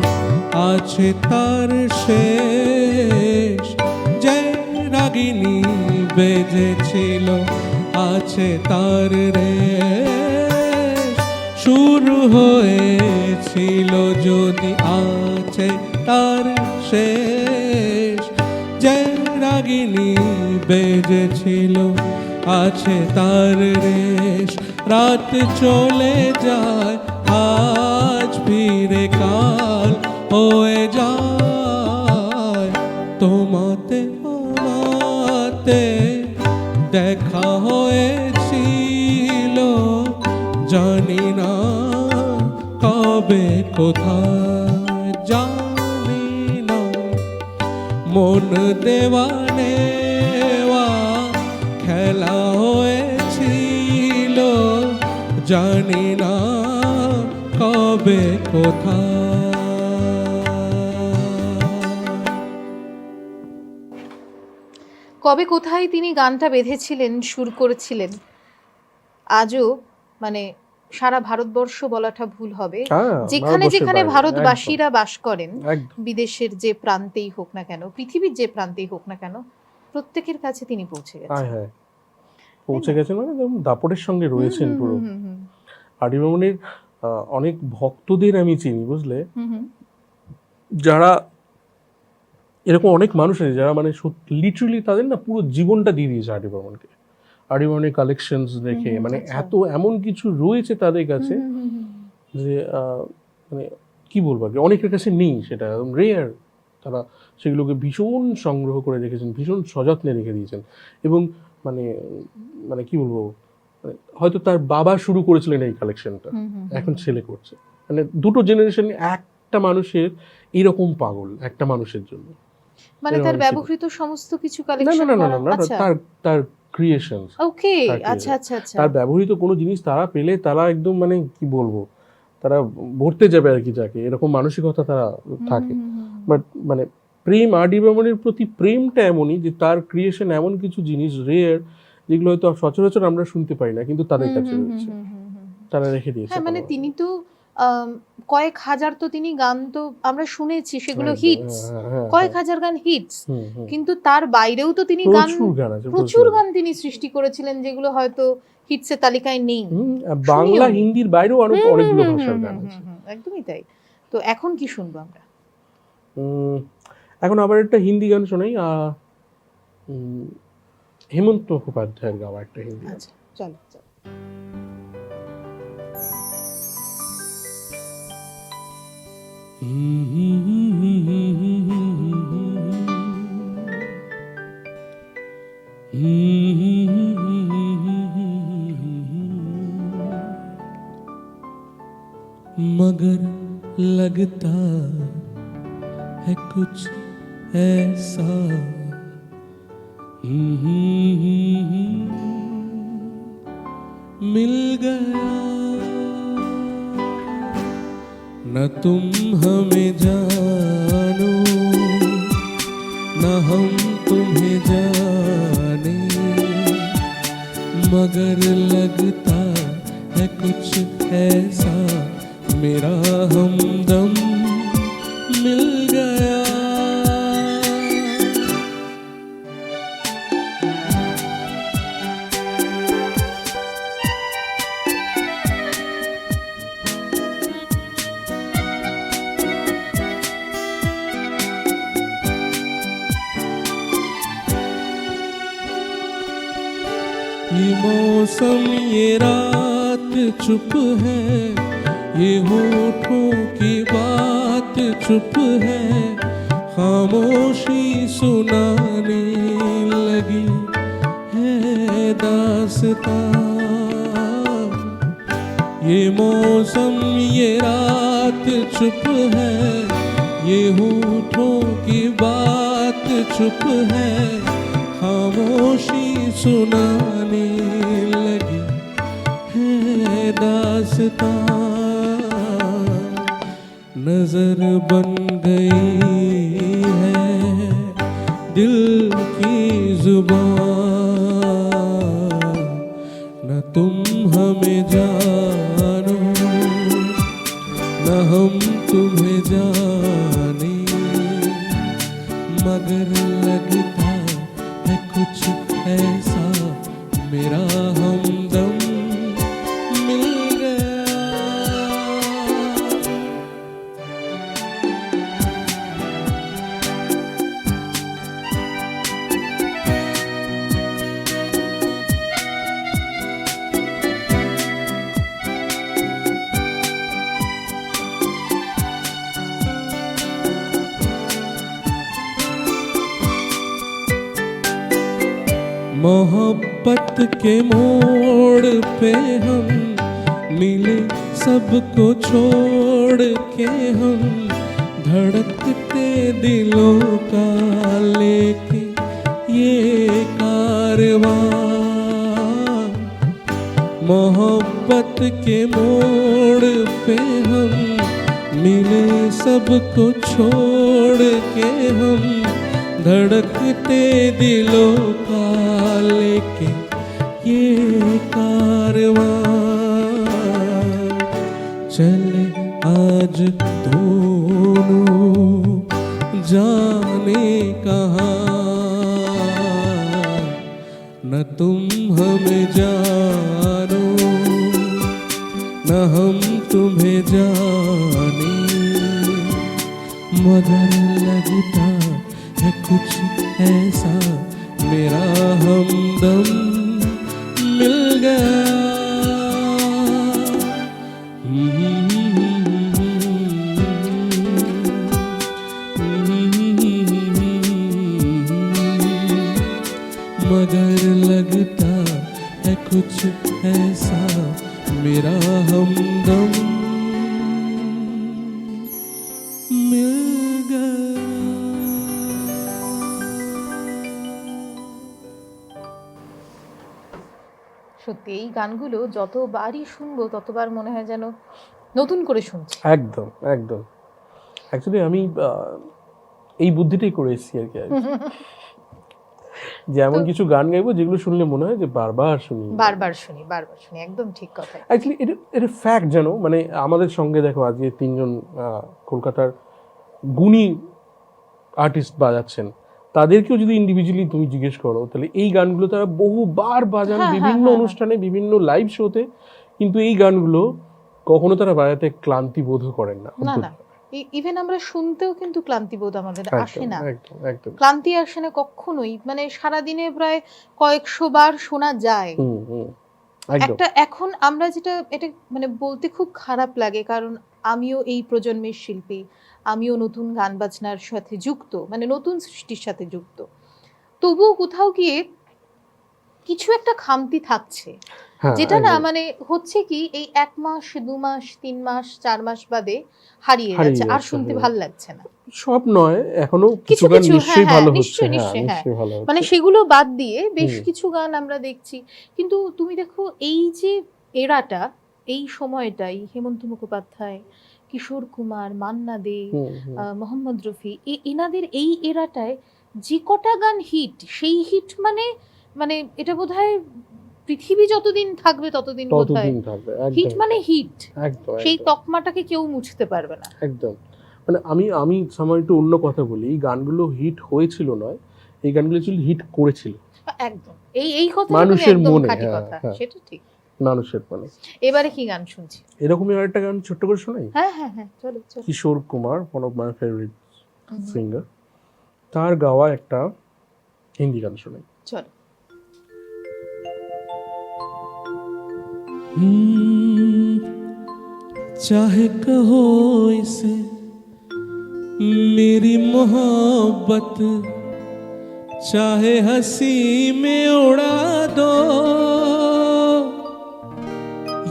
Speaker 4: আছে তার শেষ, যে রাগিনী বেজেছিল আছে তার রেশ। শুরু হয়েছিল যদি আছে তার শেষ, যে রাগিনী বেজেছিল আছে তার রেশ। রাত চলে যায় আজ ফিরে কাল হয়ে যায়, তোমাতে আমাতে দেখা হয়েছিল জানি না কবে কোথায়। জানি না মন দেওয়া নেওয়া খেলা হয়েছিল জানি না কবে কোথায়।
Speaker 2: কবে কোথায় তিনি গানটা বেঁধেছিলেন, সুর করেছিলেন, আজও মানে সারা ভারতবর্ষ বলাটা ভুল হবে, যেখানে যেখানে ভারতবাসীরা বাস করেন, বিদেশের যে প্রান্তেই হোক না কেন, পৃথিবীর যে প্রান্তেই হোক না কেন, প্রত্যেকের কাছে তিনি পৌঁছে গেছেন।
Speaker 3: পৌঁছে গেছেন মানে দাপটের সঙ্গে রয়েছেন পুরো। আর ডি বর্মনের অনেক ভক্তদের আমি চিনি, বুঝলে, যারা এরকম অনেক মানুষ আছে যারা মানে লিটারালি তাদের না পুরো জীবনটা দিয়ে দিয়েছে আর ডি বর্মনকে। আর ডি বর্মনের কালেকশনস দেখে মানে এমন কিছু রয়েছে তাদের কাছে যে মানে কি বলবো, অনেকের কাছে নেই, সেটা রেয়ার। তারা সেগুলোকে ভীষণ সংগ্রহ করে রেখেছেন, ভীষণ সযত্নে রেখে দিয়েছেন। এবং মানে মানে কি বলবো, হয়তো তার বাবা শুরু করেছিলেন এই কালেকশনটা, এখন ছেলে করছে। মানে দুটো জেনারেশন একটা মানুষের এরকম পাগল একটা মানুষের জন্য।
Speaker 2: মানে তার ব্যবহৃত সমস্ত কিছু কালেকশন,
Speaker 3: না তার ক্রিয়েশনস।
Speaker 2: ওকে, আচ্ছা আচ্ছা আচ্ছা।
Speaker 3: তার ব্যবহৃত কোনো জিনিস তারা পেলে তারা একদম মানে কি বলবো, তারা ভরতে যাবে আর কি, যাকে এরকম মানসিকতা তারা থাকে। বাট মানে প্রেম, আর ডি বর্মনের প্রতি প্রেমটা এমনই যে তার ক্রিয়েশন এমন কিছু জিনিস রেয়ার যেগুলো হয়তো সচরাচর আমরা শুনতে পাই না, কিন্তু তাদের কাছে রয়েছে, তারা রেখে দিয়েছে।
Speaker 2: হ্যাঁ, মানে তিনি তো কয়েক হাজার তো তিনি গান তো আমরা শুনেছি, সেগুলো হিটস, কয়েক হাজার গান হিটস, কিন্তু তার বাইরেও তো তিনি গান, প্রচুর গান তিনি সৃষ্টি করেছিলেন যেগুলো হয়তো হিটসের তালিকায় নেই।
Speaker 3: বাংলা হিন্দির বাইরেও অনেকগুলো ভাষার গান আছে।
Speaker 2: একদমই তাই। তো এখন কি শুনবো আমরা?
Speaker 3: এখন আবার একটা হিন্দি গান শোনাই, হেমন্ত মুখোপাধ্যায়ের গাওয়া একটা হিন্দি গান।
Speaker 2: আচ্ছা, চলো চলো।
Speaker 4: मगर लगता है कुछ ऐसा मिल गया, न तुम हमें जानो न हम तुम्हें जाने, मगर लगता है कुछ ऐसा मेरा हमदम मिल गया। ये मौसम ये रात चुप है, ये होठों की बात चुप है, खामोशी सुनाने लगी है दास्तां। ये मौसम ये रात चुप है, ये होठों की बात चुप है, खामोशी सुनाने लगी है दास्तां। नजर बन गई है दिल की जुबान, न तुम हमें जानो न हम तुम्हें जाने, मगर लगता है कुछ ऐसा मेरा हमदम मिल गया। मोहब्बत के मोड़ पे हम मिले, सबको छोड़ के हम धड़कते दिलों का लेके ये कारवां। मोहब्बत के मोड़ पे हम मिले, सबको छोड़ के हम धड़कते दिलों का लेके ये कारवां। चले आज दोनों जाने कहाँ, न तुम हमें जानो न हम तुम्हें जाने, मगर लगता है कुछ ऐसा मेरा हमदम मिल गया। मगर लगता है कुछ ऐसा मेरा हमदम मिल गया।
Speaker 2: সত্যি এই গানগুলো যতবারই শুনবো ততবার মনে হয় যেন নতুন করে শুনছি।
Speaker 3: একদম একদম। অ্যাকচুয়ালি আমি এই বুদ্ধিটাই করে এসেছি আর কি, যে এমন কিছু গান গাইবো যেগুলো শুনলে মনে হয় যে বারবার শুনি
Speaker 2: বারবার শুনি বারবার শুনি, একদম ঠিক কথা।
Speaker 3: অ্যাকচুয়ালি এটা ফ্যাক্ট জানো, মানে আমাদের সঙ্গে দেখো আজকে তিনজন কলকাতার গুণী আর্টিস্ট বাজাচ্ছেন, তাদেরকেও যদি ইন্ডিভিজুয়ালি তুমি জিজ্ঞেস করো তাহলে এই গানগুলো তারা বহুবার বাজান বিভিন্ন অনুষ্ঠানে বিভিন্ন লাইভ শোতে, কিন্তু এই গানগুলো কখনো তারা বাজাতে ক্লান্তি বোধ করেন না।
Speaker 2: না না, ইভেন আমরা শুনতেও কিন্তু ক্লান্তিবোধ আমাদের আসে না,
Speaker 3: একদম একদম
Speaker 2: ক্লান্তি আসে না কখনোই, মানে সারাদিনে প্রায় কয়েকশো বার শোনা যায়। একটা এখন আমরা যেটা এটা মানে বলতে খুব খারাপ লাগে, কারণ আমিও এই প্রজন্মের শিল্পী, আমিও নতুন গান বাজনার সাথে যুক্ত, মানে নতুন সৃষ্টির সাথে যুক্ত, তবুও কোথাও গিয়ে কিছু একটা খামতি থাকছে, যেটা না মানে হচ্ছে কি এই 1 মাস 2 মাস 3 মাস 4 মাস বাদে হারিয়ে যাচ্ছে, আর শুনতে ভালো লাগছে না।
Speaker 3: সব নয়, এখনো কিছু গান নিশ্চয়ই ভালো হচ্ছে,
Speaker 2: নিশ্চয়ই ভালো হচ্ছে, মানে সেগুলো বাদ দিয়ে বেশ কিছু গান আমরা দেখছি। কিন্তু তুমি দেখো এই যে এরাটা, এই সময়টাই হেমন্ত মুখোপাধ্যায়, কিশোর কুমার, মান্না দে, মোহাম্মদ রফি, এনাদের এই এরাটায় যে কটা গান হিট, সেই হিট মানে মানে এটা বোধহয় পৃথিবী যতদিন থাকবে ততদিন বোধহয় হিট মানে হিট, সেই তকমাটাকে কেউ মুছতে পারবে না।
Speaker 3: একদম, মানে আমি সময় একটু অন্য কথা বলি, এই গানগুলো হিট হয়েছিল নয়, এই গানগুলো অ্যাকচুয়ালি হিট করেছিল।
Speaker 2: একদম, এই কথা
Speaker 3: মানুষের মনে,
Speaker 2: খাঁটি কথা, সেটা ঠিক,
Speaker 3: মানুষের মনে।
Speaker 2: এবারে কি গান শুনছি?
Speaker 3: এরকমই আরেকটা গান ছোট্ট করে শোনাই।
Speaker 2: হ্যাঁ হ্যাঁ হ্যাঁ, চলো চলো।
Speaker 3: Kishore Kumar, one of my favourite singer, তার গাওয়া একটা হিন্দি গান শোনাই।
Speaker 2: চলো।
Speaker 4: चाहे कहो इसे मेरी मोहब्बत, चाहे हंसी में उड़ा दो।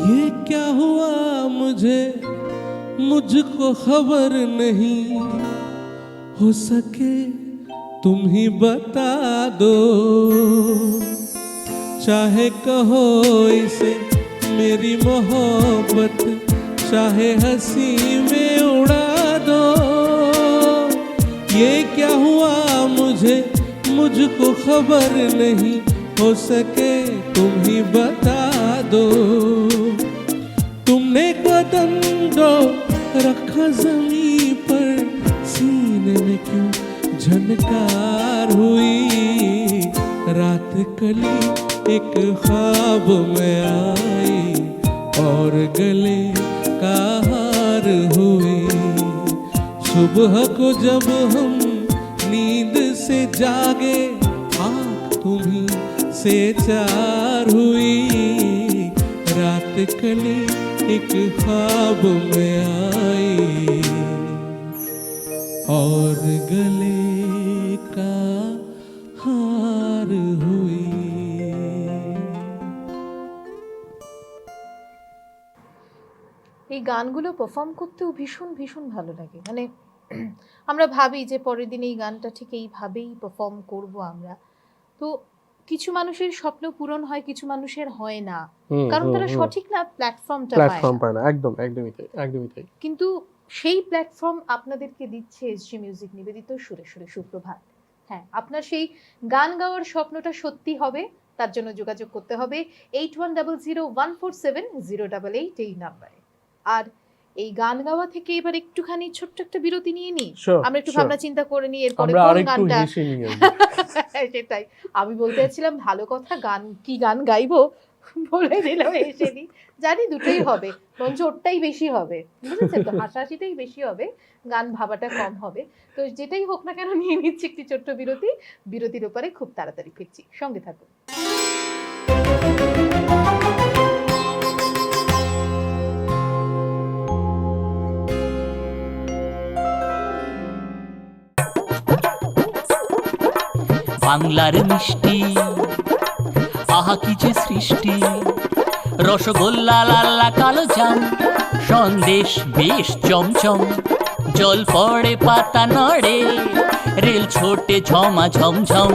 Speaker 4: ये क्या हुआ मुझको खबर नहीं, हो सके तुम ही बता दो। चाहे कहो इसे मेरी मोहब्बत, चाहे हंसी में उड़ा दो। ये क्या हुआ मुझको खबर नहीं, हो सके तुम ही बता दो। तुमने कदम दो रखा जमीन पर, सीने में क्यों झनकार हुई। रात कली एक ख्वाब में आई और गले का हार हुई। सुबह को जब हम नींद से जागे, आँख तुम्ही से चार हुई। रात कली एक ख्वाब में आई और गले का हार हुई।
Speaker 2: এই গানগুলো পারফর্ম করতেও ভীষণ ভীষণ ভালো লাগে। মানে আমরা ভাবি যে পরের দিন এই গানটা ঠিক এইভাবেই পারফর্ম করব আমরা। তো কিছু মানুষের স্বপ্ন পূরণ হয়, কিছু মানুষের হয় না, কারণ তারা সঠিক না প্ল্যাটফর্মটা পায় না।
Speaker 3: একদমই তাই।
Speaker 2: কিন্তু সেই প্ল্যাটফর্ম আপনাদেরকে দিচ্ছে এসজি মিউজিক নিবেদিত সুরে সুরে সুপ্রভাত। হ্যাঁ, আপনার সেই গান গাওয়ার স্বপ্নটা সত্যি হবে, তার জন্য যোগাযোগ করতে হবে 8100147088 এই নাম্বারে। আর এই গান গাওয়া থেকে এবার একটুখানি ছোট্ট একটা বিরতি নিয়ে নিই, আমরা একটু ভাবনা চিন্তা করে নিই এরপরে কোন গানটা। সেটাই আমি বলতে চাচ্ছিলাম, ভালো কথা, কি গান গাইবো বলে দিলাম এসে নি। জানি দুটোই হবে, বরঞ্চ ওরটাই বেশি হবে, বুঝেছেন তো, হাসাহাসিটাই বেশি হবে, গান ভাবাটা কম হবে। তো যেটাই হোক না কেন নিয়ে নিচ্ছি একটি ছোট্ট বিরতি। বিরতির ওপরে খুব তাড়াতাড়ি ফিরছি, সঙ্গে থাকুন।
Speaker 5: বাংলার মিষ্টি, আহা কি যে সৃষ্টি। রসগোল্লা লাল্লা কালো জাম, সন্দেশ বেশ চমচম। জল পড়ে পাতা নড়ে, রেল ছোটে ঝমা ঝমঝম।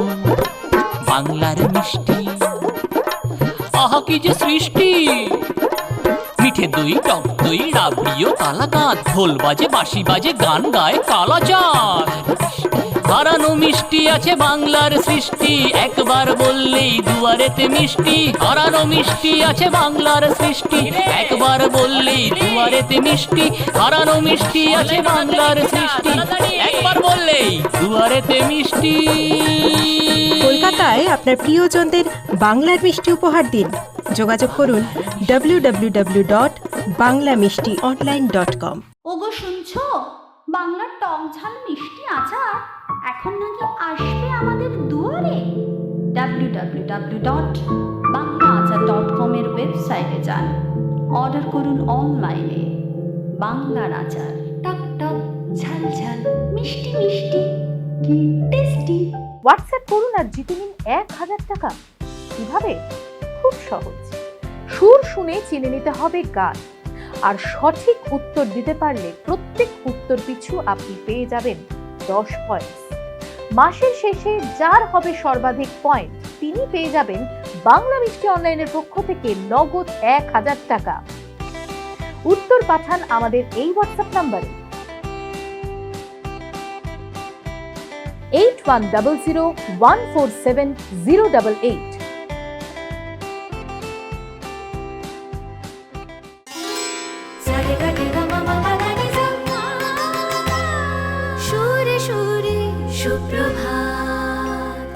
Speaker 5: বাংলার মিষ্টি, আহা কি যে সৃষ্টি। মিঠে দই, টক দই, রাবড়িও কালাকাঁদ, ঢোল বাজে বাঁশি বাজে গান গায় কালাচাঁদ। হারানো মিষ্টি আছে বাংলার সৃষ্টি, একবার বললেই দুয়ারেতে মিষ্টি। হারানো মিষ্টি আছে বাংলার সৃষ্টি, একবার বললেই দুয়ারেতে মিষ্টি। হারানো মিষ্টি আছে বাংলার সৃষ্টি, একবার বললেই দুয়ারেতে মিষ্টি।
Speaker 6: কলকাতায় আপনার প্রিয়জনদের বাংলার মিষ্টি উপহার দিন। যোগাযোগ করুন www.banglamishtionline.com।
Speaker 1: ওগো শুনছো, বাংলার টক ঝাল মিষ্টি আচার এখন নাকি আসবে আমাদের দুয়ারে। www.banglaachar.com এর ওয়েবসাইটে যান, অর্ডার করুন অনলাইনে। বাংলার আচার, টক টক ঝাল ঝাল মিষ্টি মিষ্টি, কি টেস্টি।
Speaker 2: হোয়াটসঅ্যাপ করুন আর জিতে নিন 1000 টাকা। কিভাবে? খুব সহজ। সুর শুনে চিনে নিতে হবে গান, আর সঠিক উত্তর দিতে পারলে প্রত্যেক উত্তর পিছু আপনি পেয়ে যাবেন 10 পয়েন্ট। মাসের শেষে যার হবে সর্বাধিক পয়েন্ট, তিনি পেয়ে যাবেন বাংলা মিষ্টি অনলাইনের পক্ষ থেকে নগদ 1000 টাকা। উত্তর পাঠান আমাদের এই হোয়াটসঅ্যাপ নাম্বারে 8100147088।
Speaker 8: সুরে সুরে সুপ্রভাত।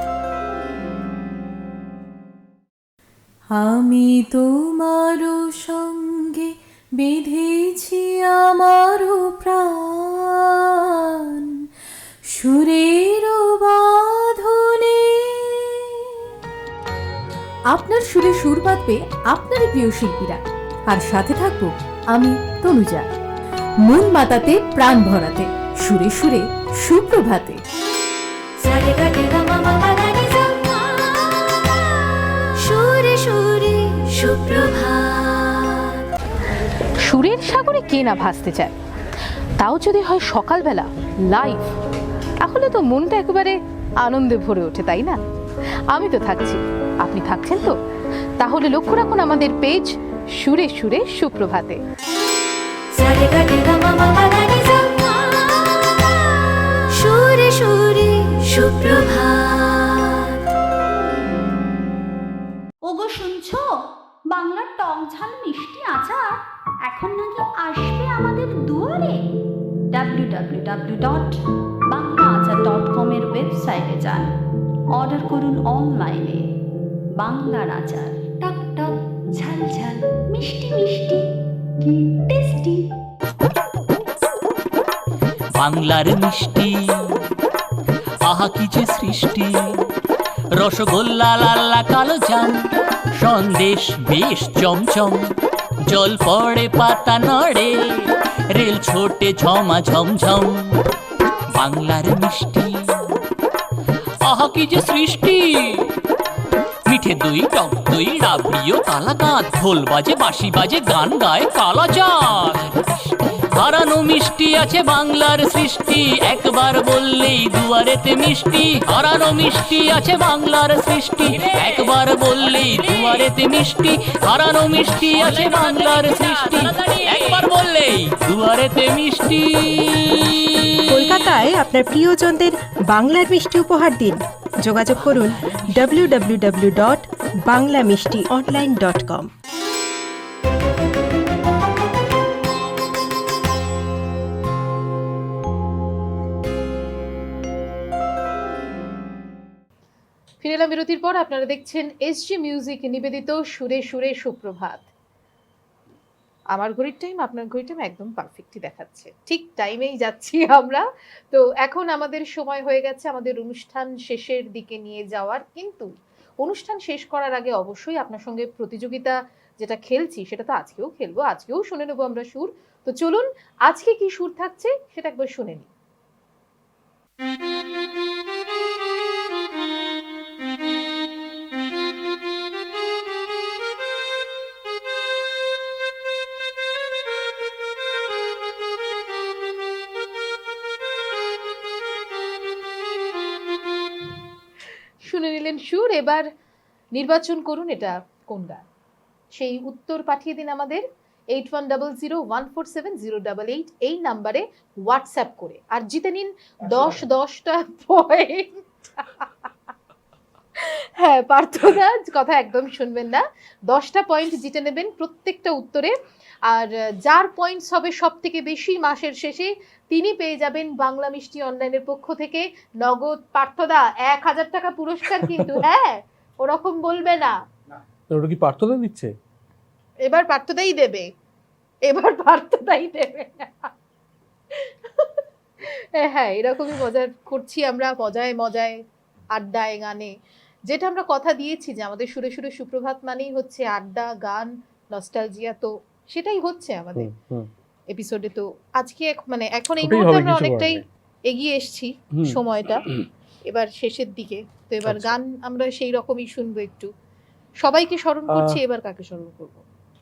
Speaker 7: আমি তোমারও সঙ্গে বেঁধেছি আমারও প্রাণ, সুরের বাঁধনে। আপনার সুরে সুর বাঁধবে আপনারই প্রিয় শিল্পীরা, আর সাথে থাকবো আমি তনুজা। মন মাতাতে প্রাণ ভরাতে, সুরে সুরে সুপ্রভাতে।
Speaker 1: সুরে সুরে সুপ্রভাত।
Speaker 2: সুরের সাগরে কে না ভাসতে চায়, তাও যদি হয় সকালবেলা লাইভ, তাহলে তো মনটা একেবারে আনন্দে ভরে ওঠে, তাই না? আমি তো থাকছি, আপনি থাকছেন তো? তাহলে লক্ষ্য রাখুন আমাদের পেজ সুরে সুরে সুপ্রভাতে।
Speaker 1: সুরে সুরে সুপ্রভাত। ওগো শুনছো, বাংলার টক ঝাল মিষ্টি আচার এখন নাকি আসবে আমাদের দুয়ারে। www.banglaachar.com এর ওয়েবসাইটে যান, অর্ডার করুন অনলাইনে। বাংলার আচার, টক টক ঝাল ঝাল মিষ্টি মিষ্টি, কি টেস্টি।
Speaker 5: বাংলার মিষ্টি, আহা কি যে সৃষ্টি, রসগোল্লা লাল্লা কালো জাম, সন্দেশ বেশ চমচম, জল পড়ে পাতা নড়ে, রেল ছোটে ঝমা ঝমঝম। বাংলার মিষ্টি, আহা কি যে সৃষ্টি, মিঠে দই টক দই রাবড়িও কালাকাঁদ, ঢোল বাজে বাঁশি বাজে গান গায় কালাচাঁদ। হারানো মিষ্টি আছে বাংলার সৃষ্টি, একবার বললেই দুয়ারেতে মিষ্টি। হারানো মিষ্টি আছে বাংলার সৃষ্টি, একবার বললেই দুয়ারেতে মিষ্টি। হারানো মিষ্টি আছে বাংলার সৃষ্টি, একবার বললেই দুয়ারেতে মিষ্টি।
Speaker 6: কলকাতায় আপনার প্রিয়জনদের বাংলার মিষ্টি উপহার দিন। যোগাযোগ করুন www.banglamishtionline.com।
Speaker 2: ফিরে এলাম বিরতির পর। আপনারা দেখছেন এসজি মিউজিক নিবেদিত সুরে সুরে সুপ্রভাত। আমার ঘড়ির টাইম আপনার ঘড়ির টাইম একদম পারফেক্টই দেখাচ্ছে, ঠিক টাইমেই যাচ্ছি আমরা। তো এখন আমাদের সময় হয়ে গেছে আমাদের অনুষ্ঠান শেষের দিকে নিয়ে যাওয়ার, কিন্তু অনুষ্ঠান শেষ করার আগে অবশ্যই আপনার সঙ্গে প্রতিযোগিতা যেটা খেলছি সেটা তো আজকেও খেলবো, আজকেও শুনে নেবো আমরা সুর। তো চলুন আজকে কি সুর থাকছে সেটা একবার শুনে নিই। শুনে নিলেন সুর, এবার নির্বাচন করুন এটা কোন গান। সেই উত্তর পাঠিয়ে দিন আমাদের 8100147088 এই নাম্বারে হোয়াটসঅ্যাপ করে, আর জিতে নিন 10টা পয়েন্ট। হ্যাঁ, পার্থনা কথা একদম শুনবেন না, 10টা পয়েন্ট জিতে নেবেন প্রত্যেকটা উত্তরে। আর যার পয়েন্টস হবে সব থেকে বেশি মাসের শেষে তিনি পেয়ে যাবেন বাংলা মিষ্টি অনলাইনের পক্ষ থেকে নগদ। পার্থদা 1000 টাকা পুরস্কার কিন্তু, হ্যাঁ ওরকম বলবে না।
Speaker 3: ওটা কি পার্থদা দিচ্ছে?
Speaker 2: এবার পার্থদাই দেবে, এবার পার্থদাই দেবে। হ্যাঁ, এরকমই মজা করছি আমরা, মজায় মজায় আড্ডায় গানে, যেটা আমরা কথা দিয়েছি যে আমাদের সুরে সুরে সুপ্রভাত মানেই হচ্ছে আড্ডা গান নস্টালজিয়া, তো সেটাই হচ্ছে আমাদের এপিসোডে। তো আজকে মানে এখন এই মুহূর্তে আমরা অনেকটাই এগিয়ে এসেছি সময়টা, এবার শেষের দিকে। তো এবার গান আমরা সেই রকমই শুনবো একটু। সবাইকে স্মরণ করছি, এবার কাকে স্মরণ করবো?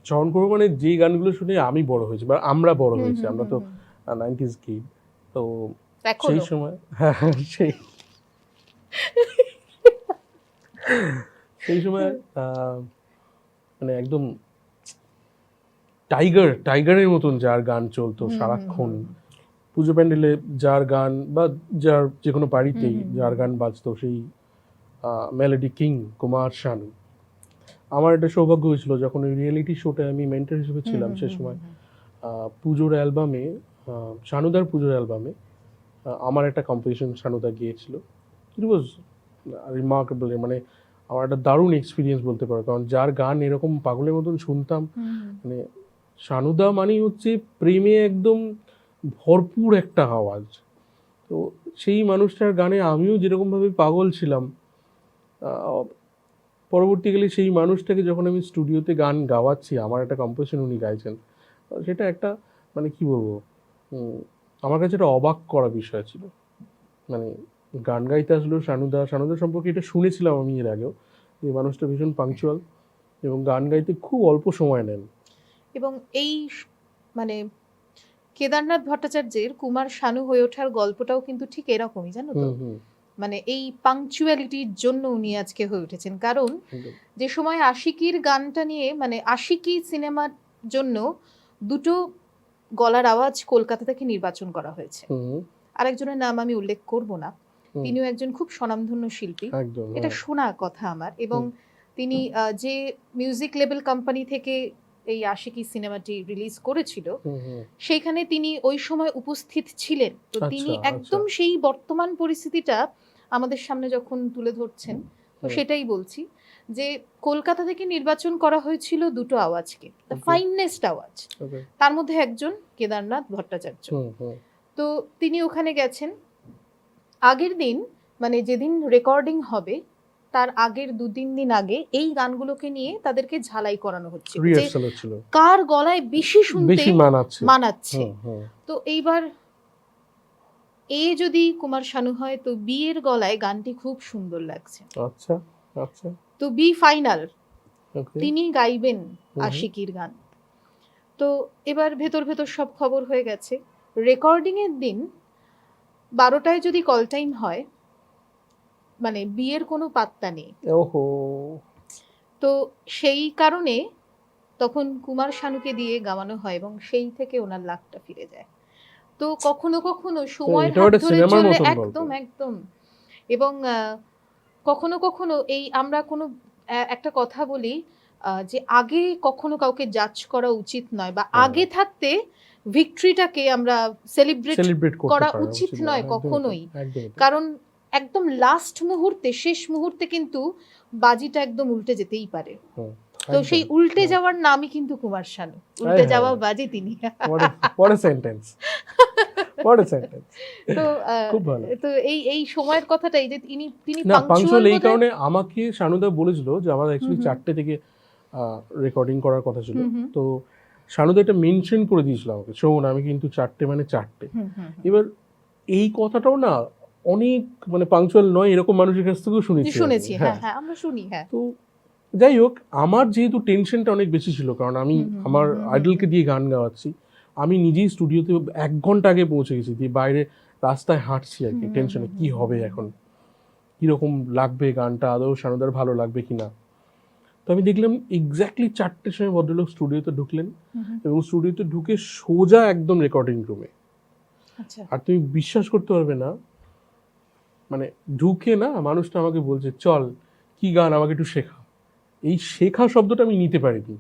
Speaker 3: স্মরণ করবো মানে যে গানগুলো শুনে আমি বড় হয়েছি বা আমরা বড় হয়েছি, আমরা তো 90s কিড, তো সেই সময় সেই সময় মানে একদম টাইগারের মতন যার গান চলতো সারাক্ষণ, পুজো প্যান্ডেলে যার গান বা যার যে কোনো বাড়িতেই যার গান বাজতো, সেই মেলোডি কিং কুমার শানু। আমার একটা সৌভাগ্য হয়েছিল যখন ওই রিয়েলিটি শোতে আমি মেন্টর হিসেবে ছিলাম, সে সময় পুজোর অ্যালবামে, শানুদার পুজোর অ্যালবামে আমার একটা কম্পোজিশন শানুদা গিয়েছিল। ইট ওয়াজ রিমার্কেবল, মানে আমার একটা দারুণ এক্সপিরিয়েন্স বলতে পারো, কারণ যার গান এরকম পাগলের মতন শুনতাম, মানে শানুদা মানেই হচ্ছে প্রেমে একদম ভরপুর একটা আওয়াজ। তো সেই মানুষটার গানে আমিও যেরকমভাবে পাগল ছিলাম, পরবর্তীকালে সেই মানুষটাকে যখন আমি স্টুডিওতে গান গাওয়াচ্ছি, আমার একটা কম্পোজিশন উনি গাইছেন, সেটা একটা মানে কি বলবো, আমার কাছে একটা অবাক করা বিষয় ছিল। মানে গান গাইতে আসলো শানুদা সম্পর্কে এটা শুনেছিলাম আমি এর আগেও, যে মানুষটা ভীষণ পাংচুয়াল এবং গান গাইতে খুব অল্প সময় নেন।
Speaker 2: এবং এই মানে কেদারনাথ ভট্টাচার্যের কুমার শানু হয়ে ওঠার গল্পটাও কিন্তু ঠিক এরকমই, জানো তো। মানে এই পাংচুয়ালিটির জন্য উনি আজকে হয়ে উঠেছেন। কারণ যে সময় আশিকির গানটা নিয়ে, মানে আশিকি সিনেমার জন্য দুটো গলার আওয়াজ কলকাতা থেকে নির্বাচন করা হয়েছে, আরেকজনের নাম আমি উল্লেখ করব না, তিনিও একজন খুব স্বনামধন্য শিল্পী, এটা শোনা কথা আমার। এবং তিনি যে মিউজিক লেবেল কোম্পানি থেকে এই আশিকি সিনেমাটি রিলিজ করেছিল, সেইখানে তিনি ওই সময় উপস্থিত ছিলেন। তো তিনি একদম সেই বর্তমান পরিস্থিতিটা আমাদের সামনে যখন তুলে ধরছেন, তো সেটাই বলছি যে কলকাতা থেকে নির্বাচন করা হয়েছিল দুটো আওয়াজকে, দ্য ফাইনেস্ট আওয়াজ, তার মধ্যে একজন কেদারনাথ ভট্টাচার্য। তো তিনি ওখানে গেছেন আগের দিন, মানে যেদিন রেকর্ডিং হবে তার আগের 2-3 দিন আগে এই গানগুলোকে নিয়ে তাদেরকে ঝালাই করানো হচ্ছে যে কার গলায় বেশি শুনতে মানাচ্ছে। তো এইবার এ যদি কুমার শানু হয়, তো বি এর গলায় গানটি খুব সুন্দর লাগছে। আচ্ছা আচ্ছা, তো বি ফাইনাল, তিনি গাইবেন আশিকির গান। তো এবার ভেতর ভেতর সব খবর হয়ে গেছে। রেকর্ডিং এর দিন 12টায় যদি কল টাইম হয়, মানে বিয়ের কোনো পাত্তা নেই। ওহো, তো সেই কারণে তখন কুমার শানুকে দিয়ে গাওয়ানো হয় এবং সেই থেকে ওনার লাকটা ফিরে যায়। তো কখনো কখনো সময়ের হাত ধরে চলে, একদম একদম। এবং কখনো কখনো এই আমরা কোনো একটা কথা বলি যে আগে কখনো কাউকে জাজ করা উচিত নয়, বা আগে থাকতে ভিক্টরিটাকে আমরা সেলিব্রেট করা উচিত নয় কখনোই। কারণ একদম লাস্ট মুহূর্তে, শেষ মুহূর্তে কিন্তু বাজিটা একদম উল্টে যেতেই পারে। তো সেই উল্টে যাওয়ার নামই কিন্তু কুমার শানু, উল্টে যাওয়া বাজি তিনি। তো এই সময়ের কথাটাই যে তিনি পাংচুয়াল,
Speaker 3: এই কারণে আমাকে শানুদা বলেছিল যে আমার অ্যাকচুয়ালি 4টে থেকে রেকর্ডিং করার কথা ছিল। তো শানুদা এটা মেনশন করে দিয়েছিল আমাকে, শোন আমি কিন্তু 4টে মানে 4টে। এবার এই কথাটাও না অনেক মানে পাংচুয়াল নয় এরকম মানুষের কাছ থেকেও শুনেছি।
Speaker 2: হ্যাঁ হ্যাঁ, আমরা শুনি। হ্যাঁ,
Speaker 3: তো যাই হোক, আমার যেহেতু টেনশনটা অনেক বেশি ছিল, কারণ আমি আমার আইডলকে দিয়ে গান গাওয়াচ্ছি, আমি নিজেই স্টুডিওতে 1 ঘন্টা আগে পৌঁছে গেছি, দিয়ে বাইরে রাস্তায় হাঁটছি আর কি, টেনশনে কি হবে এখন, কিরকম লাগবে গানটা, আদৌ শানুদার ভালো লাগবে কিনা। তো আমি দেখলাম এক্স্যাক্টলি 4টের সময় ভদ্রলোক স্টুডিওতে ঢুকলেন এবং স্টুডিওতে ঢুকে সোজা একদম রেকর্ডিং রুমে। আর তুমি বিশ্বাস করতে পারবে না, মানে ঢুকে না মানুষটা আমাকে বলছে চল কি গান আমাকে একটু শেখা। এই শেখা শব্দটা আমি নিতে পারিনি।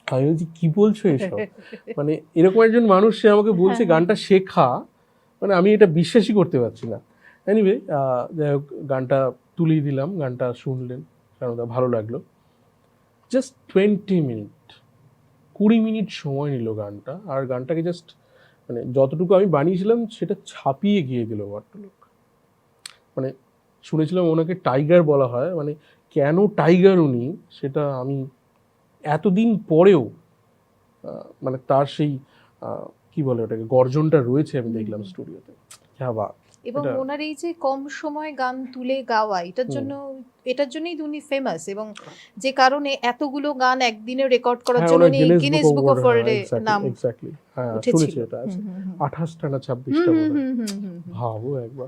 Speaker 3: আমি বলছি কি বলছো এসব, মানে এরকম একজন মানুষ সে আমাকে বলছে গানটা শেখা, মানে আমি এটা বিশ্বাসই করতে পারছি না। এনিওয়ে, যাই হোক গানটা তুলিয়ে দিলাম, গানটা শুনলেন শানুদা, ভালো লাগলো। জাস্ট 20 মিনিট সময় নিল গানটা, আর গানটাকে জাস্ট মানে যতটুকু আমি বানিয়েছিলাম সেটা ছাপিয়ে গিয়ে দিল ভদ্রলোক। মানে শুনেছিলাম ওনাকে টাইগার বলা হয়, মানে কেন টাইগার উনি সেটা আমি এতদিন পরেও মানে তার সেই কি বলে ওটাকে গর্জনটা রয়েছে, আমি দেখলাম স্টুডিওতে।
Speaker 2: এবং ওনার এই যে কম সময় গান তুলে গাওয়া, এটার জন্যই উনি ফেমাস, এবং যে কারণে এতগুলো গান একদিনে রেকর্ড করার জন্য উনি গিনেস বুক অফ ওয়ার্ল্ডে নাম
Speaker 3: শুনেছি। এটা আছে 28টা না 26টা, ভাবো একবার।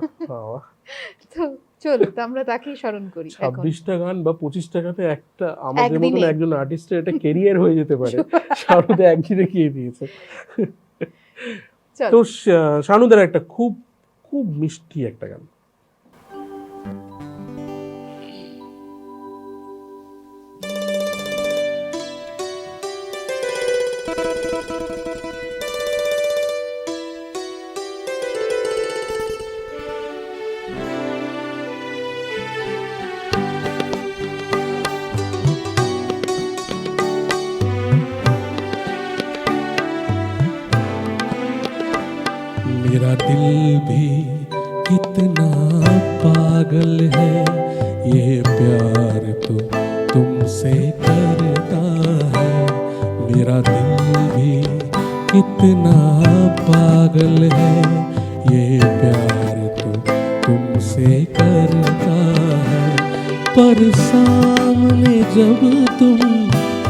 Speaker 2: তো চলো আমরা তাকেই স্মরণ করি।
Speaker 3: 26টা গান বা 25টা গানে একটা আমাদের মতন একজন আর্টিস্টের একটা ক্যারিয়ার হয়ে যেতে পারে। শানুদা একদিনে গিয়ে দিয়েছে। তো শানুদার একটা খুব খুব মিষ্টি একটা গান।
Speaker 4: मेरा दिल भी कितना पागल है, ये प्यार तो तुमसे करता है। मेरा दिल भी कितना पागल है ये प्यार तो तुमसे करता है। पर सामने जब तुम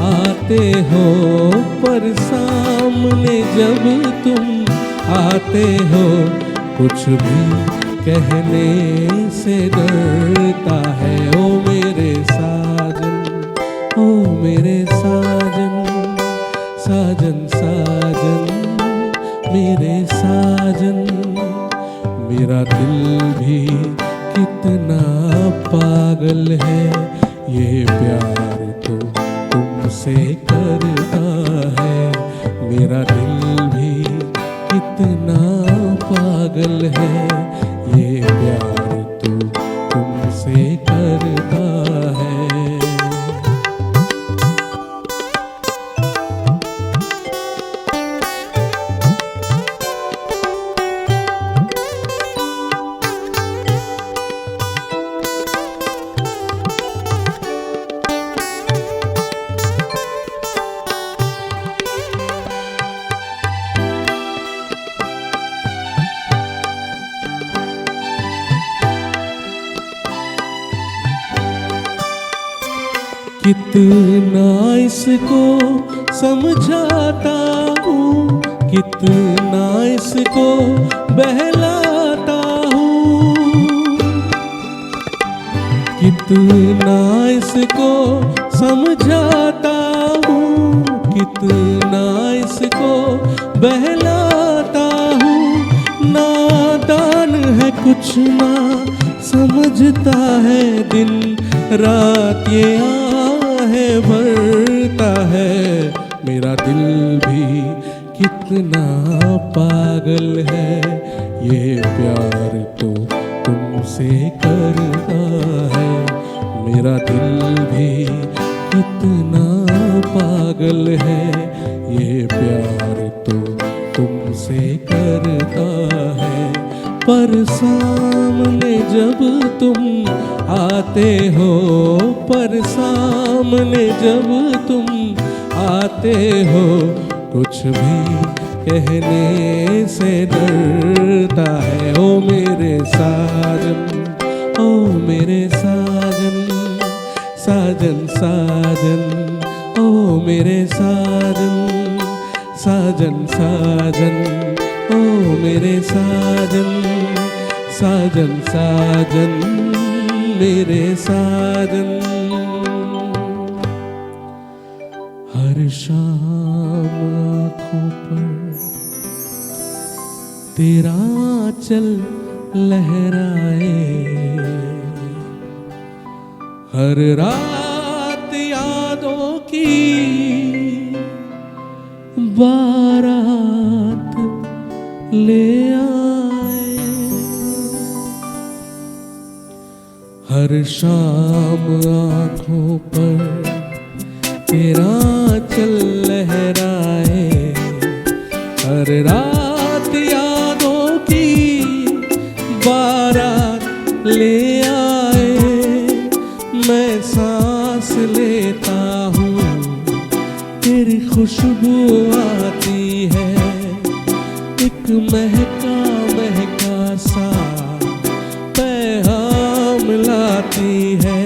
Speaker 4: आते हो, पर सामने जब तुम आते हो, कुछ भी कहने से डरता है। ओ मेरे साजन, ओ मेरे साजन, साजन साजन मेरे साजन। मेरा दिल भी कितना पागल है ये प्यार तो तुमसे करता है। मेरा दिल भी कितना पागल है ये प्यार तो तुमसे करता है। कितना इसको समझाता हूँ, कितना इसको बहलाता हूँ, कितना इसको समझाता हूँ, कितना इसको बहलाता हूँ। नादान है कुछ ना समझता है, दिन रात ये आहे भरता है। मेरा दिल भी कितना पागल है ये प्यार तो तुमसे करता है। मेरा दिल भी कितना पागल है ये प्यार तो तुमसे करता है। पर सामने जब तुम आते हो, पर सामने जब तुम आते हो, कुछ भी कहने से डरता है। ओ मेरे साजन, ओ मेरे साजन, साजन साजन, ओ मेरे साजन, साजन साजन, ओ मेरे साजन, साजन साजन मेरे साजन। हर शाम आँखों पर तेरा आंचल लहराए, हर रात यादों की बारात ले आए। हर शाम आँखों पर तेरा आंचल लहराए, हर रात यादों की बारात ले आए। मैं सांस लेता हूँ तेरी खुशबू आती है, एक महका महका सा पैगाम लाती है।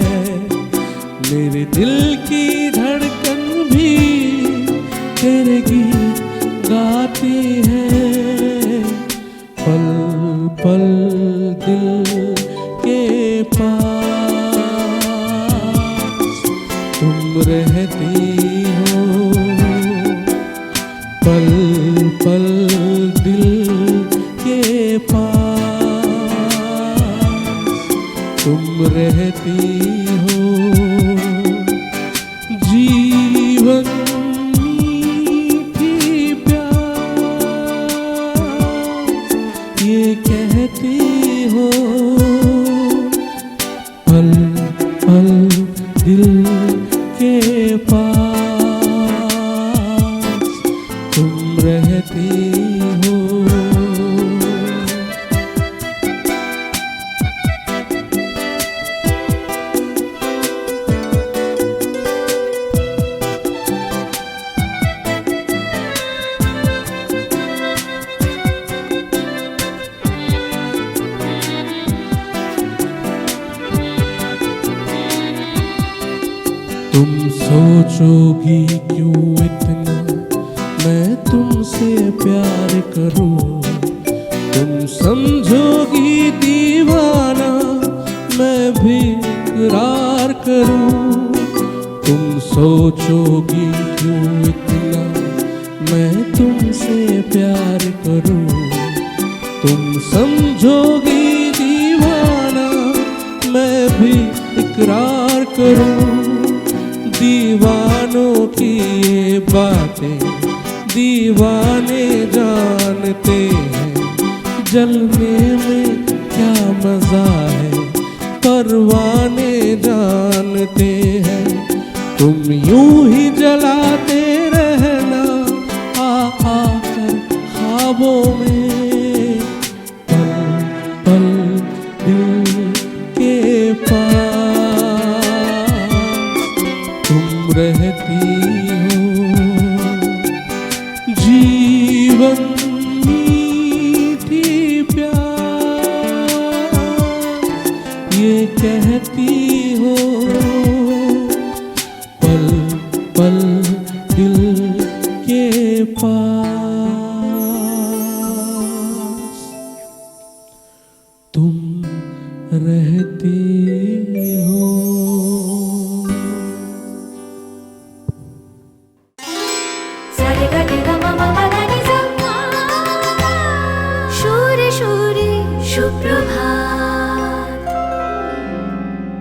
Speaker 4: मेरे दिल की धड़कन भी तेरे गीत गाती है। पल पल दिल के पास तुम रहती हो, पल पल दिल के पास तुम रहती हो। जीवन की प्यास ये कहती हो, पल पल दिल के पास तुम रहती हो। तुम सोचोगी क्यों इतना मैं तुमसे प्यार करूं, तुम समझोगी दीवाना मैं भी इकरार करूं। तुम सोचोगी क्यों इतना मैं तुमसे प्यार करूं, तुम समझोगी दीवाना मैं भी इकरार करूं। दीवानों की ये बातें दीवाने जानते हैं, जलने में क्या मजा है परवाने जानते हैं। तुम यूं ही जलाते रहना आकर ख्वाबों में, पल पल दिल के पास तुम रहती हो। जीवन मीठी प्यार ये कहती हो।